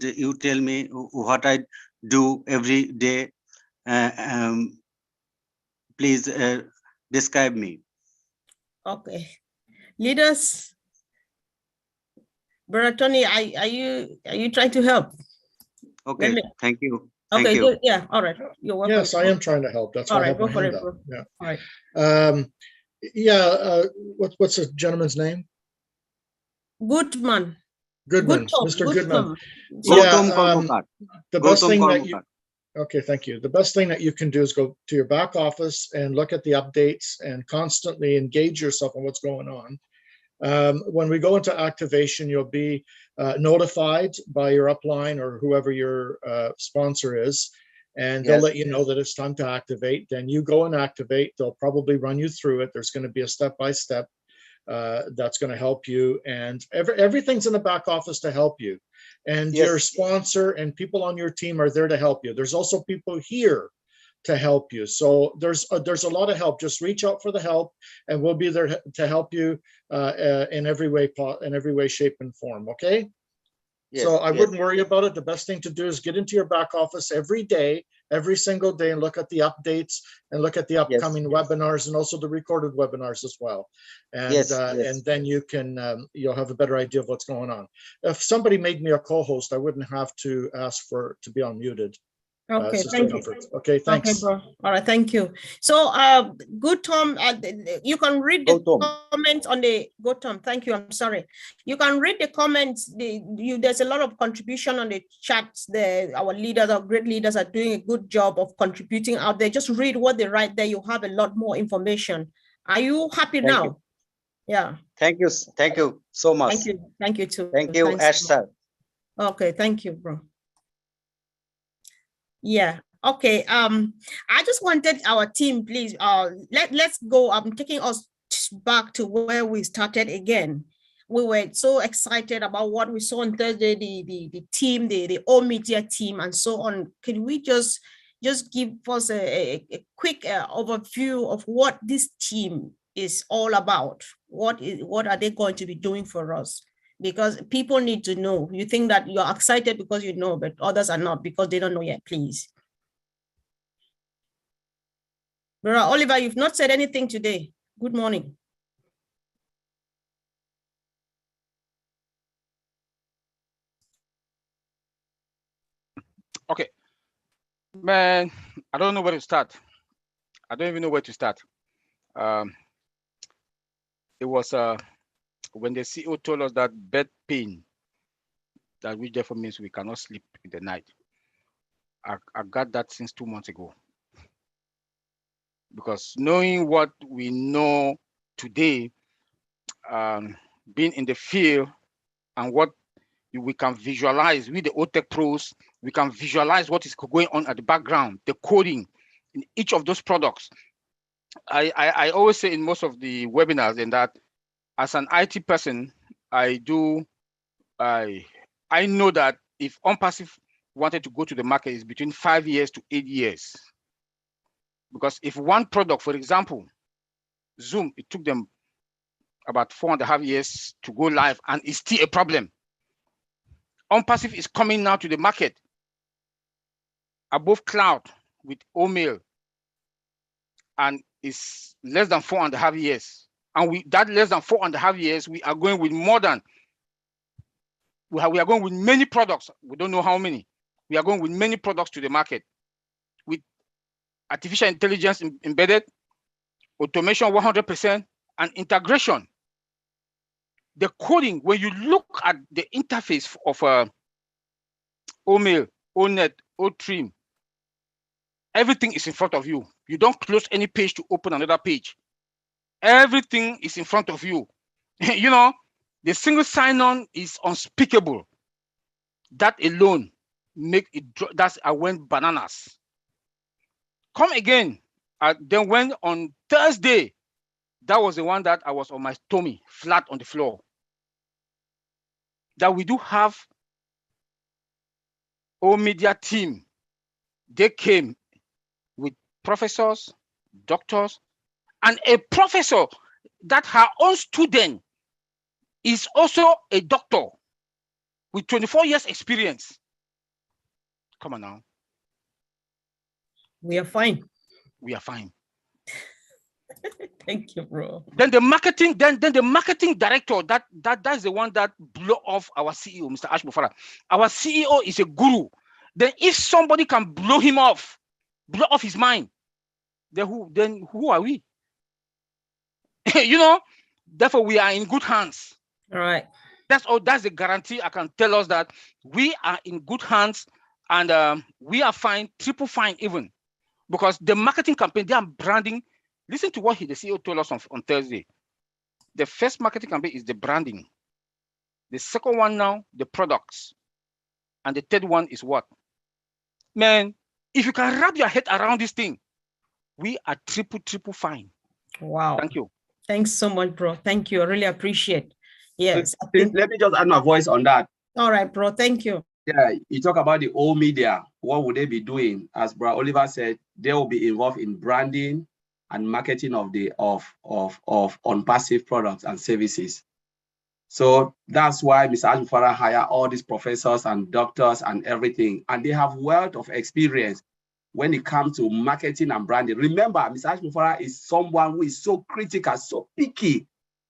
you tell me what I do every day. Please describe me. Okay, leaders. Brother Tony, are you trying to help? Okay, thank you. Okay, Thank you. good. Yeah, all right. You're welcome. Yes, I am trying to help. That's all why I right. have Go my for hand it, up. bro. Yeah. All right. What's the gentleman's name? Goodman. Goodman. Gautam, Mr. Goodman. Gautam The best thing that Kormukar. Okay, thank you. The best thing that you can do is go to your back office and look at the updates and constantly engage yourself on what's going on. When we go into activation, you'll be notified by your upline or whoever your sponsor is. and they'll Yes. let you know that it's time to activate. Then you go and activate. They'll probably run you through it. There's going to be a step-by-step that's going to help you, and everything's in the back office to help you. And Yes. your sponsor and people on your team are there to help you. There's also people here to help you. So there's a lot of help. Just reach out for the help, and we'll be there to help you in every way, shape, and form. Okay. Yes, So I yes. wouldn't worry about it. The best thing to do is get into your back office every day, every single day, and look at the updates and look at the upcoming webinars and also the recorded webinars as well. And Yes, yes. and then you can you'll have a better idea of what's going on. If somebody made me a co-host, I wouldn't have to ask to be unmuted. Okay, Sister thank you. Comfort. Okay, thanks. Okay, bro. All right, thank you. So, good Tom, you can read the comments on the good Tom. Thank you. I'm sorry. You can read the comments. There's a lot of contribution on the chats. Our leaders, our great leaders, are doing a good job of contributing out there. Just read what they write there. You have a lot more information. Are you happy now? You. Yeah. Thank you so much. Thank you. Thank you too. Thank you, Thanks, Ash sir. Okay, thank you, bro. Yeah. Okay. I just wanted our team, please. Let's go. I'm taking us back to where we started again. We were so excited about what we saw on Thursday, the team, the all media team, and so on. Can we just give us a quick overview of what this team is all about? What are they going to be doing for us? Because people need to know. You think that you're excited because you know, but others are not because they don't know yet, please. Brother Oliver, you've not said anything today. Good morning. Okay. Man, I don't know where to start. I don't even know where to start. It was when the CEO told us that bed pain, that which therefore means we cannot sleep in the night. I got that since 2 months ago. Because knowing what we know today, being in the field and what we can visualize with the OTech pros, we can visualize what is going on at the background, the coding in each of those products. I always say in most of the webinars in that as an IT person, I know that if OnPassive wanted to go to the market, it's between 5 years to 8 years. Because if one product, for example, Zoom, it took them about 4.5 years to go live and it's still a problem. OnPassive is coming now to the market above cloud with OMail and it's less than 4.5 years. And that less than 4.5 years, we are going with more than, we are going with many products. We don't know how many. We are going with many products to the market with artificial intelligence embedded, automation 100%, and integration. The coding, when you look at the interface of OMail, ONet, OTrim, everything is in front of you. You don't close any page to open another page. Everything is in front of you. You know, the single sign-on is unspeakable. That alone make it, I went bananas. Come again. Then when on Thursday, that was the one that I was on my tummy, flat on the floor. That we do have all media team. They came with professors, doctors, and a professor that her own student is also a doctor with 24 years experience. Come on now. We are fine. We are fine. Thank you, bro. Then the marketing, then the marketing director, that's the one that blew off our CEO, Mr. Ash Mufara. Our CEO is a guru. Then if somebody can blow him off, blow off his mind, then who are we? You know, therefore we are in good hands. All right. That's all. That's the guarantee I can tell us that we are in good hands and we are fine, triple fine even, because the marketing campaign, they are branding. Listen to what the CEO told us on Thursday. The first marketing campaign is the branding. The second one now, the products. And the third one is what? Man, If you can wrap your head around this thing, we are triple fine. Wow. Thank you. Thanks so much, bro. Thank you. I really appreciate. Yes. Let me just add my voice on that. All right, bro. Thank you. Yeah, you talk about the old media. What would they be doing? As Bro Oliver said, they will be involved in branding and marketing of the on-passive products and services. So that's why Mr. Ajufara hired all these professors and doctors and everything, and they have wealth of experience when it comes to marketing and branding. Remember, Mr. Ajufara is someone who is so critical, so picky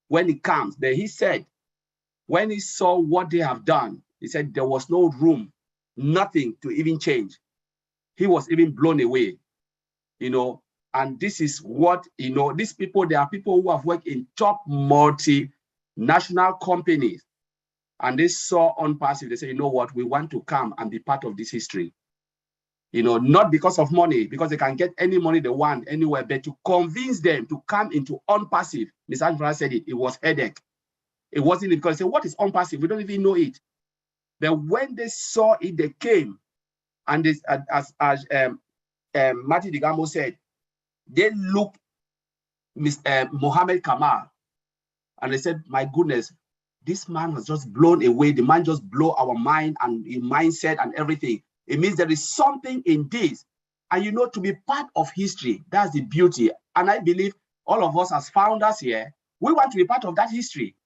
when it comes. Then he said, when he saw what they have done, he said there was no room, nothing to even change. He was even blown away, you know. And this is what, you know, these people, they are people who have worked in top multinational companies, and they saw on-passive. They say, you know what, we want to come and be part of this history. You know, not because of money, because they can get any money they want anywhere, but to convince them to come into on-passive. Mr. Ajufara said it was headache. It wasn't because they said, what is on-passive? We don't even know it. But when they saw it, they came. And this, as Marty Digamo said, they looked Mohammed Kamal, and they said, my goodness, this man has just blown away. The man just blew our mind and mindset and everything. It means there is something in this. And you know, to be part of history, that's the beauty. And I believe all of us as founders here, we want to be part of that history.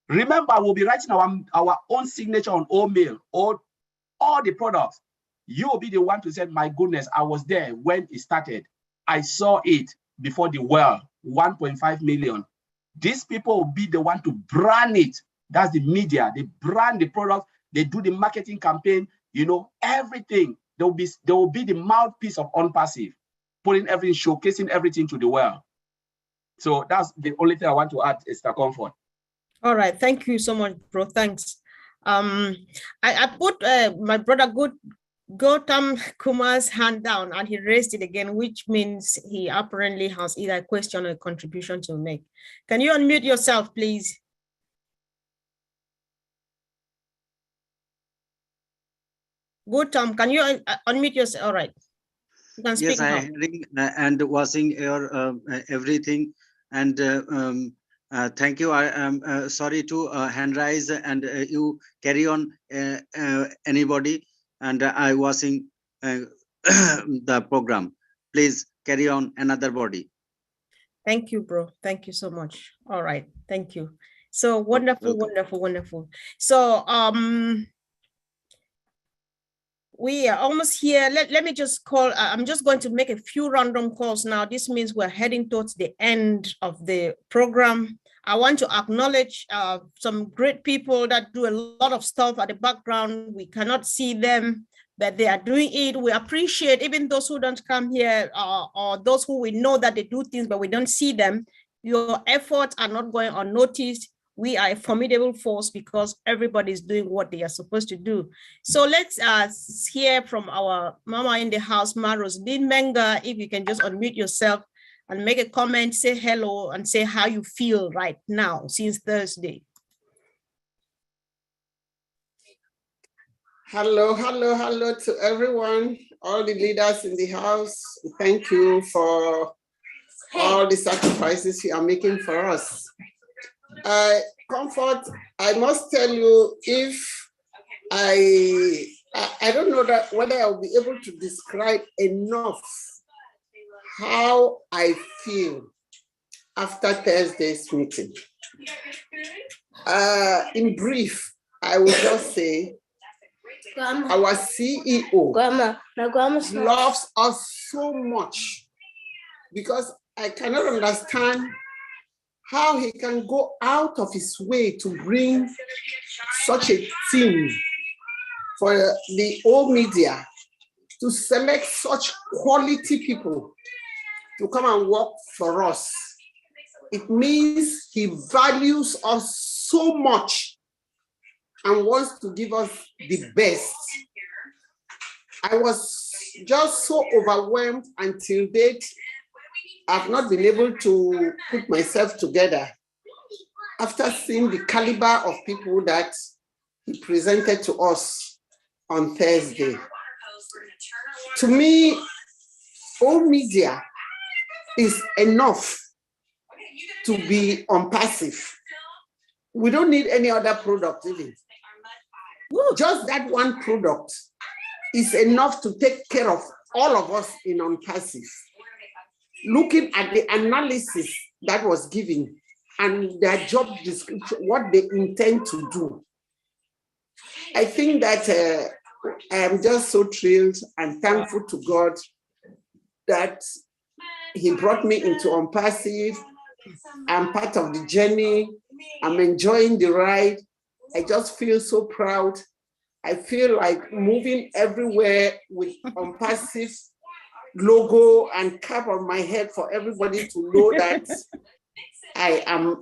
Remember, we'll be writing our own signature on Oatmeal, or all the products. You will be the one to say, my goodness, I was there when it started. I saw it before the world, 1.5 million. These people will be the one to brand it. That's the media. They brand the product. They do the marketing campaign, you know, everything. They will be the mouthpiece of on-passive, putting everything, showcasing everything to the world. So that's the only thing I want to add, Mr. Comfort. All right. Thank you so much, bro. Thanks. I put my brother Gautam Kumar's hand down, and he raised it again, which means he apparently has either a question or a contribution to make. Can you unmute yourself, please? Gautam, can you unmute yourself? All right. You can speak Yes, now. I hearing and watching your everything, and thank you. I am sorry to hand raise, and you carry on anybody. And I watching the program. Please carry on another body. Thank you, bro. Thank you so much. All right. Thank you. So wonderful, wonderful, wonderful. So we are almost here. Let me just call. I'm just going to make a few random calls now. This means we're heading towards the end of the program. I want to acknowledge some great people that do a lot of stuff at the background. We cannot see them, but they are doing it. We appreciate even those who don't come here or those who we know that they do things, but we don't see them. Your efforts are not going unnoticed. We are a formidable force because everybody is doing what they are supposed to do. So let's hear from our mama in the house, Roslyn Menga. If you can just unmute yourself and make a comment, say hello, and say how you feel right now since Thursday. Hello, hello, hello to everyone, all the leaders in the house. Thank you for all the sacrifices you are making for us. Comfort, I must tell you, if I don't know that whether I'll be able to describe enough how I feel after Thursday's meeting. In brief, I will just say, our CEO loves us so much because I cannot understand how he can go out of his way to bring such a team for the old media, to select such quality people to come and work for us. It means he values us so much and wants to give us the best. I was just so overwhelmed until date. I've not been able to put myself together after seeing the caliber of people that he presented to us on Thursday. To me, all media is enough to be on passive. We don't need any other product even. Just that one product is enough to take care of all of us in on passive. Looking at the analysis that was given and their job description, what they intend to do, I think that I am just so thrilled and thankful to God that He brought me into OnPassive. I'm part of the journey. I'm enjoying the ride. I just feel so proud. I feel like moving everywhere with OnPassive logo and cap on my head for everybody to know that I am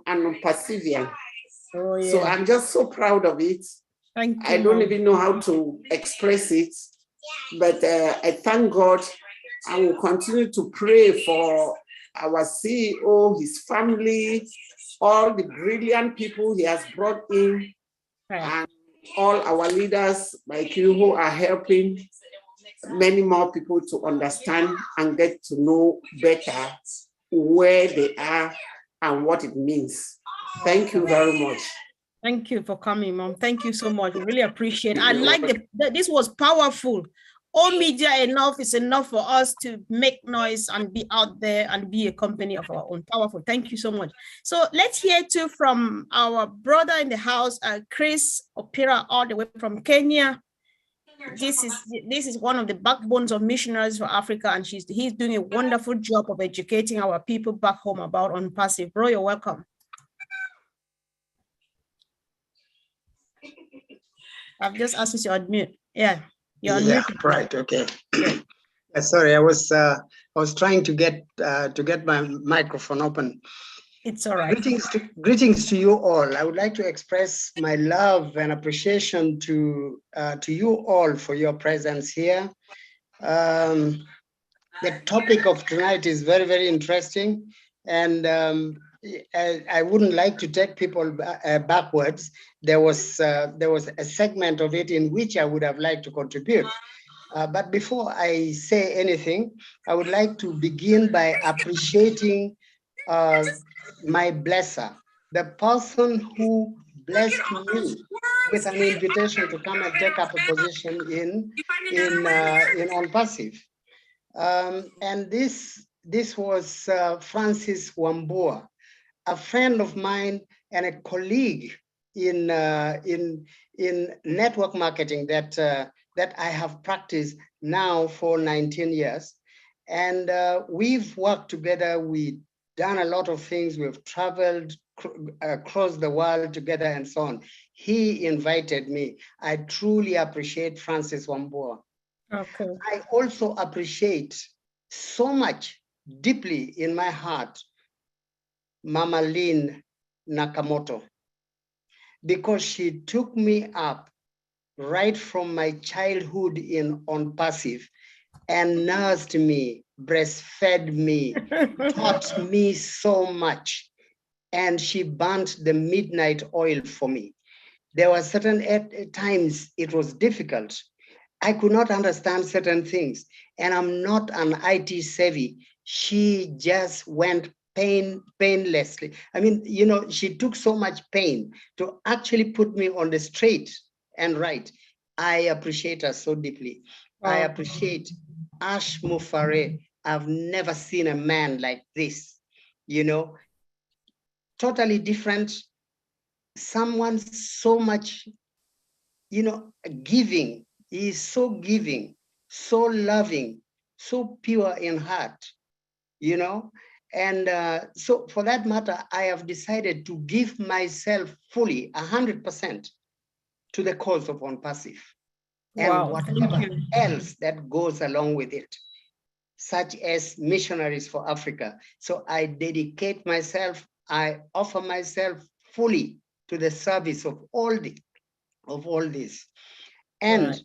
an OnPassivian. Oh, yeah. So I'm just so proud of it. Thank you. I don't even know how to express it, but I thank God. I will continue to pray for our CEO, his family, all the brilliant people he has brought in, and all our leaders like you who are helping many more people to understand and get to know better where they are and what it means. Thank you very much. Thank you for coming, Mom. Thank you so much. We really appreciate it. I like this was powerful. All media enough is enough for us to make noise and be out there and be a company of our own. Powerful. Thank you so much. So let's hear too from our brother in the house, Chris Opira, all the way from Kenya. This is one of the backbones of Missionaries for Africa, and he's doing a wonderful job of educating our people back home about OnPassive. Bro, you're welcome. I've just asked you to unmute. Yeah, you're unmuted. Right. Okay. Sorry, I was trying to get my microphone open. It's all right. Greetings to you all. I would like to express my love and appreciation to you all for your presence here. The topic of tonight is very, very interesting, and I wouldn't like to take people backwards. There was a segment of it in which I would have liked to contribute. But before I say anything, I would like to begin by appreciating my blesser, the person who blessed me with an invitation to come and take up a position in OnPassive. And this was Francis Wambua, a friend of mine and a colleague in network marketing that I have practiced now for 19 years. And we've worked together. We've done a lot of things. We've traveled across the world together and so on. He invited me. I truly appreciate Francis Wambua. Okay. I also appreciate so much deeply in my heart Mama Lynn Nakamoto, because she took me up right from my childhood in OnPassive and nursed me, breastfed me, taught me so much. And she burnt the midnight oil for me. There were certain times it was difficult. I could not understand certain things, and I'm not an IT savvy. She just went painlessly. I mean, you know, she took so much pain to actually put me on the straight and right. I appreciate her so deeply. I appreciate Ash Mufare. I've never seen a man like this, you know, totally different. Someone so much, you know, giving. He is so giving, so loving, so pure in heart, you know. And so for that matter, I have decided to give myself fully 100% to the cause of OnPassive. And whatever else that goes along with it, such as Missionaries for Africa. So I dedicate myself, I offer myself fully to the service of all this. And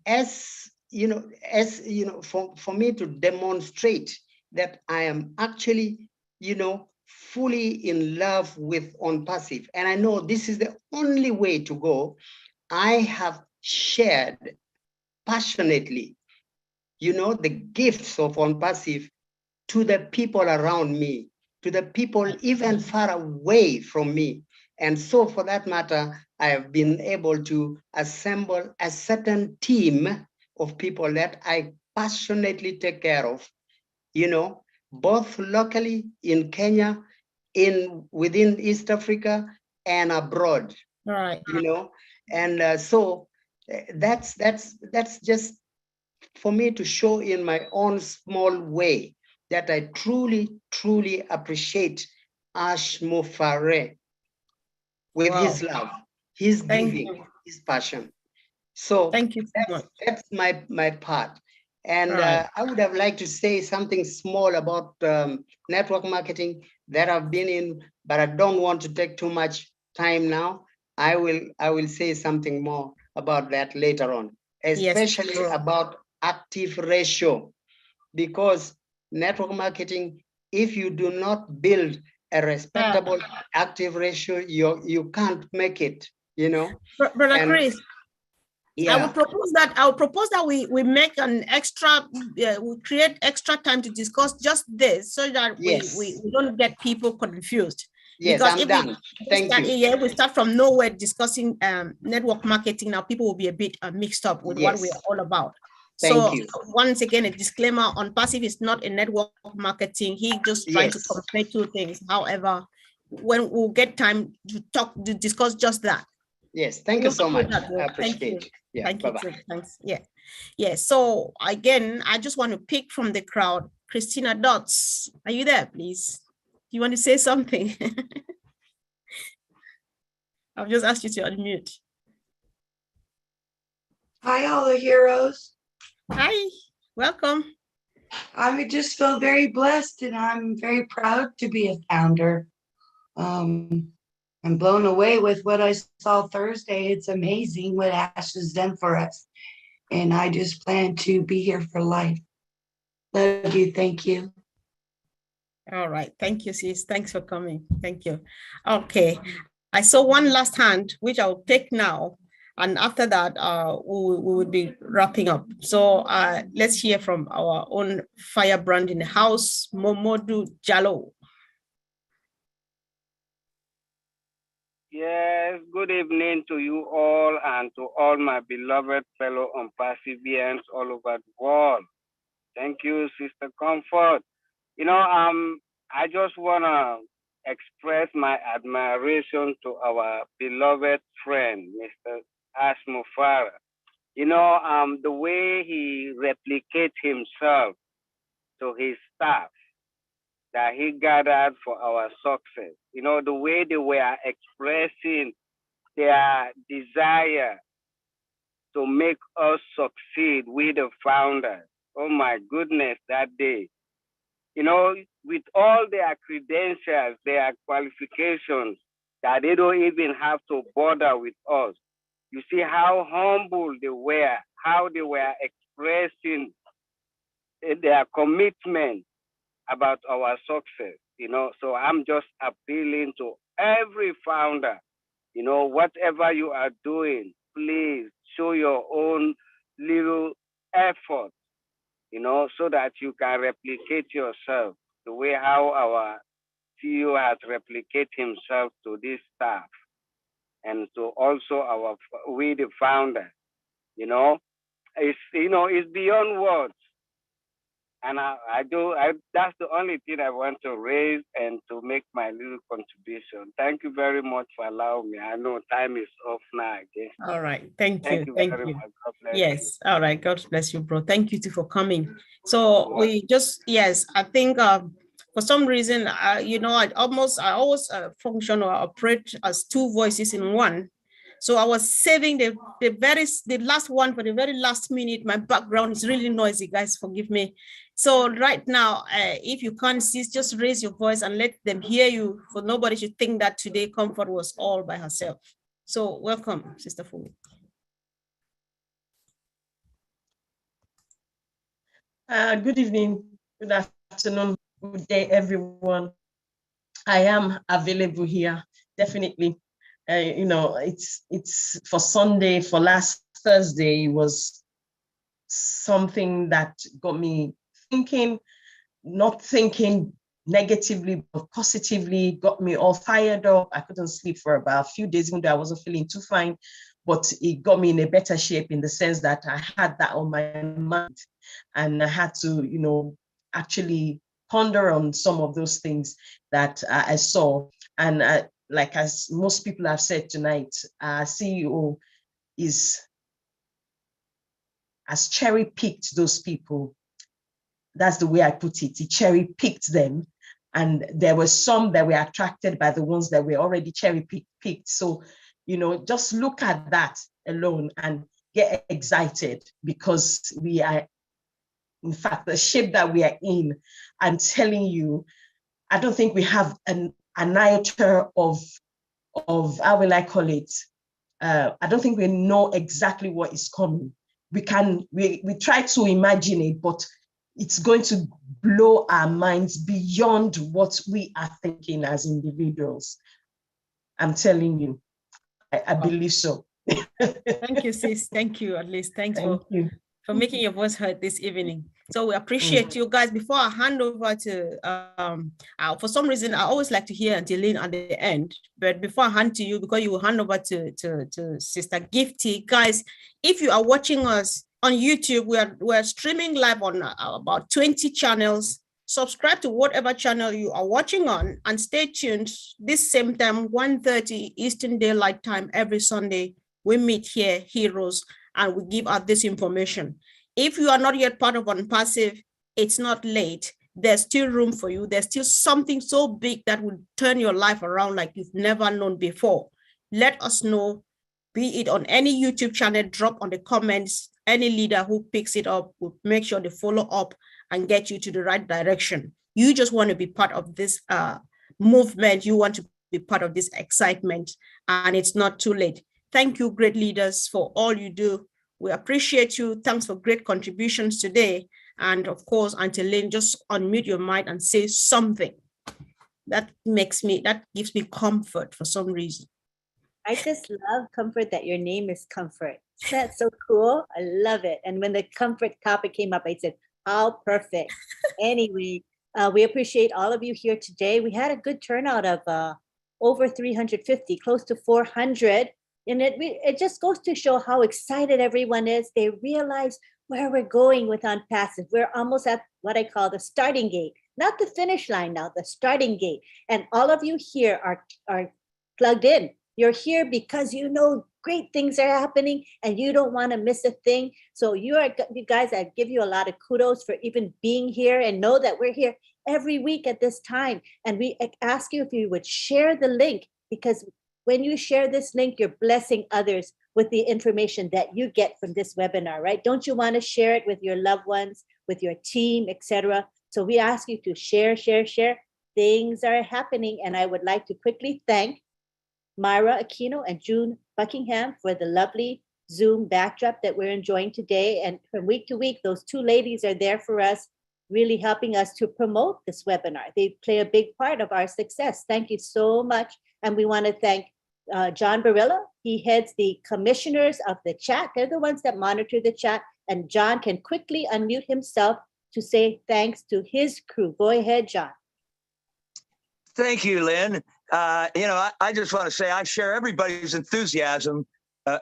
as you know, for me to demonstrate that I am actually, you know, fully in love with OnPassive, and I know this is the only way to go, I have shared passionately, you know, the gifts of OnPassive to the people around me, to the people even far away from me. And so for that matter, I have been able to assemble a certain team of people that I passionately take care of, you know, both locally in Kenya, within East Africa and abroad, Right. you know. And so that's just for me to show in my own small way that I truly, truly appreciate Ash Mufare with his love, his giving, his passion. So thank you so much. That's my part. And Right. I would have liked to say something small about network marketing that I've been in, but I don't want to take too much time now. I will say something more about that later on, especially Yes, about active ratio, because network marketing, if you do not build a respectable active ratio, you can't make it, you know. Brother And Chris, yeah, I would propose that we make an extra, we create extra time to discuss just this so that yes, we don't get people confused. Yes, because I'm if done. Thank you. Yeah, we start from nowhere discussing network marketing. Now people will be a bit mixed up with what we're Yes. all about. Thank So you. once again, a disclaimer: OnPassive is not a network marketing. He just trying to Yes. compare two things. However, when we'll get time to discuss just that. Yes, thank you so much. I Thank you. appreciate it. Yeah, Thank you. bye-bye. Thanks. Yeah. Yeah. So again, I just want to pick from the crowd. Christina Dots, are you there, please? Do you want to say something? I've just asked you to unmute. Hi, all the heroes. Hi, welcome. I just feel very blessed and I'm very proud to be a founder. I'm blown away with what I saw Thursday. It's amazing what Ash has done for us. And I just plan to be here for life. Love you. Thank you. All right. Thank you, sis. Thanks for coming. Thank you. Okay. I saw one last hand, which I'll take now. And after that, we would be wrapping up. So let's hear from our own firebrand in the house, Momodu Jallo. Yes, good evening to you all and to all my beloved fellow OnPassivians all over the world. Thank you, Sister Comfort. You know, I just want to express my admiration to our beloved friend, Mr. Ash Mufare. You know, the way he replicates himself to his staff that he gathered for our success. You know, the way they were expressing their desire to make us succeed with the founders. Oh my goodness, that day. You know, with all their credentials, their qualifications, that they don't even have to bother with us. You see how humble they were, how they were expressing their commitment about our success, you know. So I'm just appealing to every founder, you know, whatever you are doing, please show your own little effort, you know, so that you can replicate yourself the way how our CEO has replicated himself to this staff and to also we the founder, you know. It's beyond words. And that's the only thing I want to raise and to make my little contribution. Thank you very much for allowing me. I know time is off now again. All right. Thank you. Very Thank you. much. God bless Yes. All right. God bless you, bro. Thank you too for coming. So I think for some reason, you know, I always function or operate as two voices in one. So I was saving the last one for the very last minute. My background is really noisy, guys. Forgive me. So right now, if you can't see, just raise your voice and let them hear you. For nobody should think that today Comfort was all by herself. So welcome, Sister Fumi. Good evening, good afternoon, good day, everyone. I am available here, definitely. You know, it's for Sunday, for last Thursday, it was something that got me thinking, not thinking negatively, but positively, got me all fired up. I couldn't sleep for about a few days, even though I wasn't feeling too fine, but it got me in a better shape in the sense that I had that on my mind and I had to, you know, actually ponder on some of those things that I saw. And like as most people have said tonight, CEO has cherry-picked those people. That's the way I put it. He cherry-picked them. And there were some that were attracted by the ones that were already cherry-picked. So, you know, just look at that alone and get excited, because we are, in fact, the shape that we are in, I'm telling you, I don't think we have an iota of how will I call it? I don't think we know exactly what is coming. We try to imagine it, but it's going to blow our minds beyond what we are thinking as individuals. I'm telling you, I believe so. Thank you, sis. Thank you, at least. Thanks for making your voice heard this evening. So we appreciate you guys. Before I hand over to, for some reason, I always like to hear Auntie at the end, but before I hand to you, because you will hand over to Sister Gifty, guys, if you are watching us on YouTube, we're streaming live on about 20 channels. Subscribe to whatever channel you are watching on and stay tuned. This same time, 1:30 Eastern Daylight Time every Sunday, we meet here, Heroes, and we give out this information. If you are not yet part of OnPassive, it's not late. There's still room for you. There's still something so big that will turn your life around like you've never known before. Let us know, be it on any YouTube channel, drop on the comments. Any leader who picks it up will make sure they follow up and get you to the right direction. You just want to be part of this movement. You want to be part of this excitement, and it's not too late. Thank you, great leaders, for all you do. We appreciate you. Thanks for great contributions today. And of course, Auntie Lynn, just unmute your mic and say something. That gives me comfort for some reason. I just love, Comfort, that your name is Comfort. That's so cool. I love it. And when the comfort topic came up, I said, how perfect. Anyway, we appreciate all of you here today. We had a good turnout of over 350, close to 400. And it just goes to show how excited everyone is. They realize where we're going with OnPassive. We're almost at what I call the starting gate, not the finish line now, the starting gate. And all of you here are plugged in. You're here because you know great things are happening and you don't want to miss a thing. So you guys, I give you a lot of kudos for even being here, and know that we're here every week at this time. And we ask you if you would share the link, because when you share this link, you're blessing others with the information that you get from this webinar, right? Don't you want to share it with your loved ones, with your team, etc.? So we ask you to share. Things are happening. And I would like to quickly thank Myra Aquino and June Buckingham for the lovely Zoom backdrop that we're enjoying today. And from week to week, those two ladies are there for us, really helping us to promote this webinar. They play a big part of our success. Thank you so much. And we want to thank John Barilla. He heads the commissioners of the chat. They're the ones that monitor the chat. And John can quickly unmute himself to say thanks to his crew. Go ahead, John. Thank you, Lynn. I just want to say I share everybody's enthusiasm.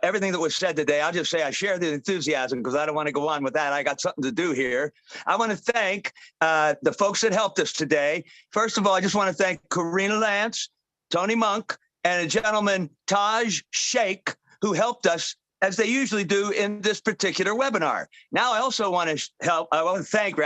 Everything that was said today, I'll just say I share the enthusiasm because I don't want to go on with that. I got something to do here. I want to thank the folks that helped us today. First of all, I just want to thank Karina Lance, Tony Monk, and a gentleman, Taj Sheikh, who helped us as they usually do in this particular webinar. Now, I also want to thank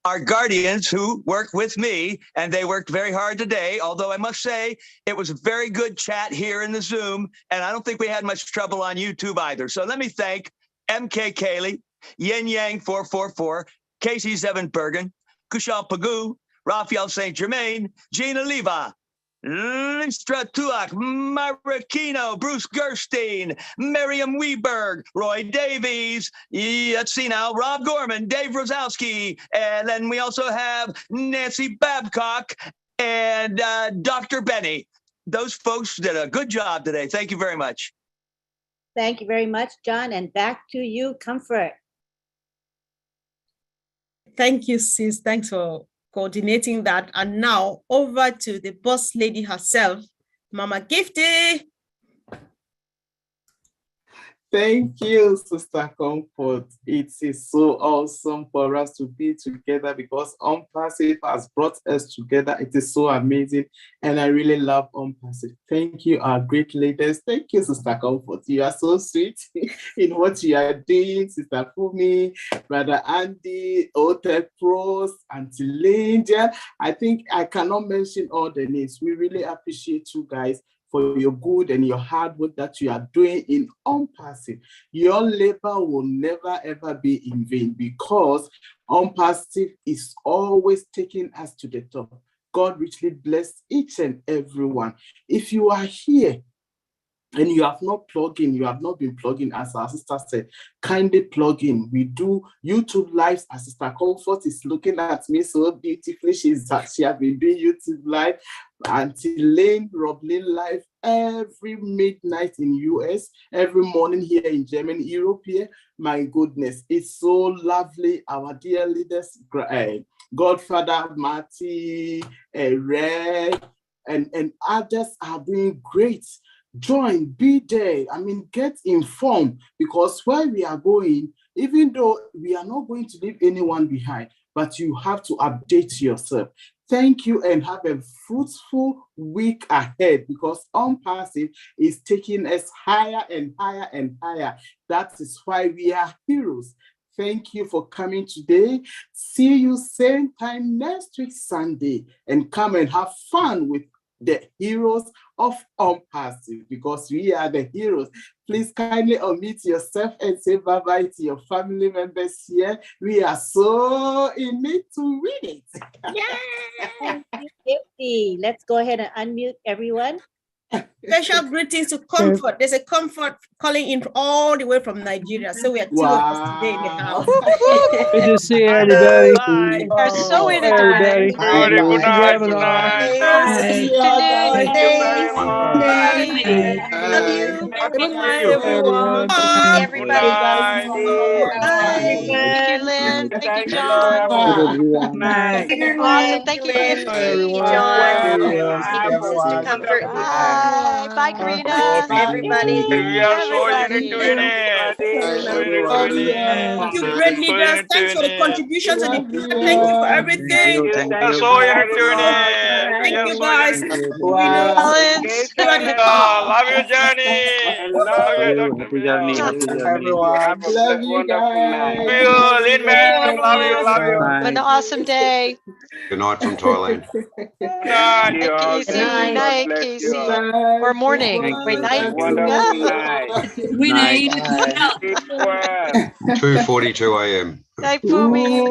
our guardians who work with me, and they worked very hard today, although I must say it was a very good chat here in the Zoom, and I don't think we had much trouble on YouTube either. So let me thank MK Cayley, Yin Yang 444, Casey Zevenbergen, Kushal Pagoo, Raphael St. Germain, Gina Leva, Listra Tuak, Marikino, Bruce Gerstein, Miriam Weberg, Roy Davies, let's see now, Rob Gorman, Dave Rosowski, and then we also have Nancy Babcock and Dr. Benny. Those folks did a good job today. Thank you very much. Thank you very much, John. And back to you, Comfort. Thank you, sis. Thanks for coordinating that. And now over to the boss lady herself, Mama Gifty. Thank you, Sister Comfort. It is so awesome for us to be together because OnPassive has brought us together. It is so amazing. And I really love OnPassive. Thank you, our great leaders. Thank you, Sister Comfort. You are so sweet in what you are doing, Sister Fumi, Brother Andy, Ote Pros, Auntie Linda. I think I cannot mention all the names. We really appreciate you guys for your good and your hard work that you are doing in OnPassive. Your labor will never ever be in vain because OnPassive is always taking us to the top. God richly bless each and every one. If you are here and you have not plugged in, you have not been plugging, as our sister said, kindly plug in. We do YouTube lives. As Sister Comfort is looking at me so beautifully. She has been doing YouTube live. Auntie Lane, Rob Lane live every midnight in US, every morning here in Germany, Europe here. My goodness, it's so lovely. Our dear leaders, Godfather Marty, Red, and others are doing great. Join, be there. I mean, get informed because where we are going, even though we are not going to leave anyone behind, but you have to update yourself. Thank you and have a fruitful week ahead because OnPassive is taking us higher and higher and higher. That is why we are heroes. Thank you for coming today. See you same time next week, Sunday, and come and have fun with the heroes of OnPassive because we are the heroes. Please kindly unmute yourself and say bye-bye to your family members here. We are so in it to win it. Yay! Let's go ahead and unmute everyone. Special greetings to Comfort. There's a Comfort calling in all the way from Nigeria. So we are two of us today in the house. Good to see everybody. Bye. We're so in it, everybody. Good night. Good night. Thank Love you. Good night, everyone. Bye, everybody. Thank you, Lynn. Thank you, John. Awesome. Thank you, Gifty. Thank you, John. Thank you, Sister Comfort. Bye. Bye, Karina. Everybody. We are so in it to win it. Thank you, great leaders. Thanks for the contribution to the plan. Thank you for everything. We are so in it to win it. Thank you, guys. Love you, Johnny. Love you, Dr. Johnny. Everyone. Love you, guys. Love you, Lin Man. Love you, love you. Have an awesome day. Good night from Thailand. Night, Casey. Night, Casey. Or morning. Wait, night. Wonderful night. We need 2:42 a.m. Night, Fumi.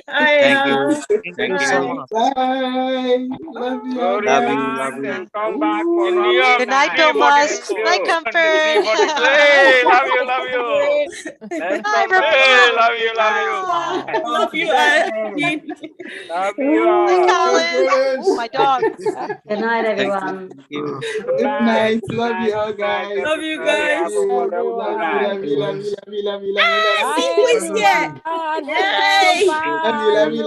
Thank you. Thank you so much. Bye. Love you. Love you. Come back for India. Good night, Bill Plus. Night, Comfort. Hey, love you, love you. Bye, Hey, love you, love you. Love you, Andy. Love you. Hi, Colin. Oh, my dog. Good night, everyone. Good night. Love you all, guys. Love you guys. Love you. Who is here? Hey. Love you.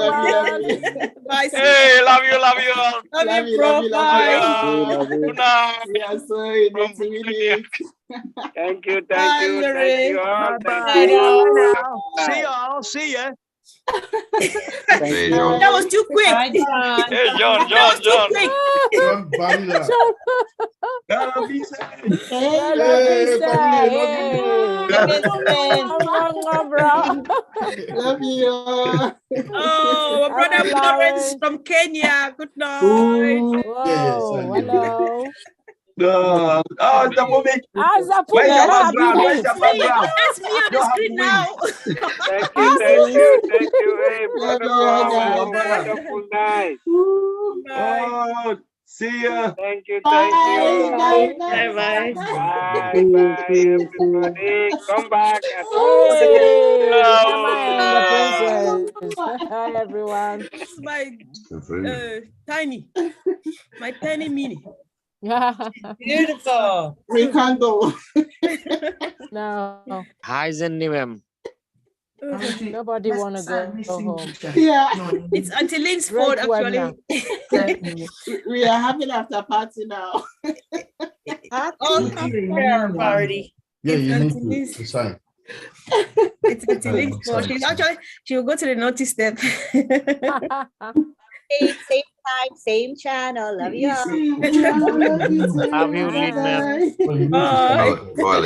Bye. Hey, love you, love you. Love you, bro. Bye. Good night. We are so in it to win it. Thank you, Bye, thank you, Larry. thank you all. Bye. See y'all. See ya. Hey, John. That was too quick. Hey, John, That was too quick. Love you. Oh, brother Lawrence from Kenya. Good night. Hello. No. Oh, the woman. Where's your background? Where's your background? That's me on the screen now. Thank you. Hey, brother, wonderful night. Oh, see ya. Thank you. Bye. Bye, everybody. Come back. Hi, everyone. This is my tiny, my tiny mini. Beautiful. We can't go. No. Hi, Zenny ma'am. Nobody want to go home. Yeah. It's Auntie Lynn's fault, Great one actually. We are having after party now. Party. Yeah, you Auntie need Lynn's- to sign. It's Auntie Lynn's fault. She will go to the naughty step. Same time, same channel. Love you all. Love you, Lynn, man. Bye. Bye,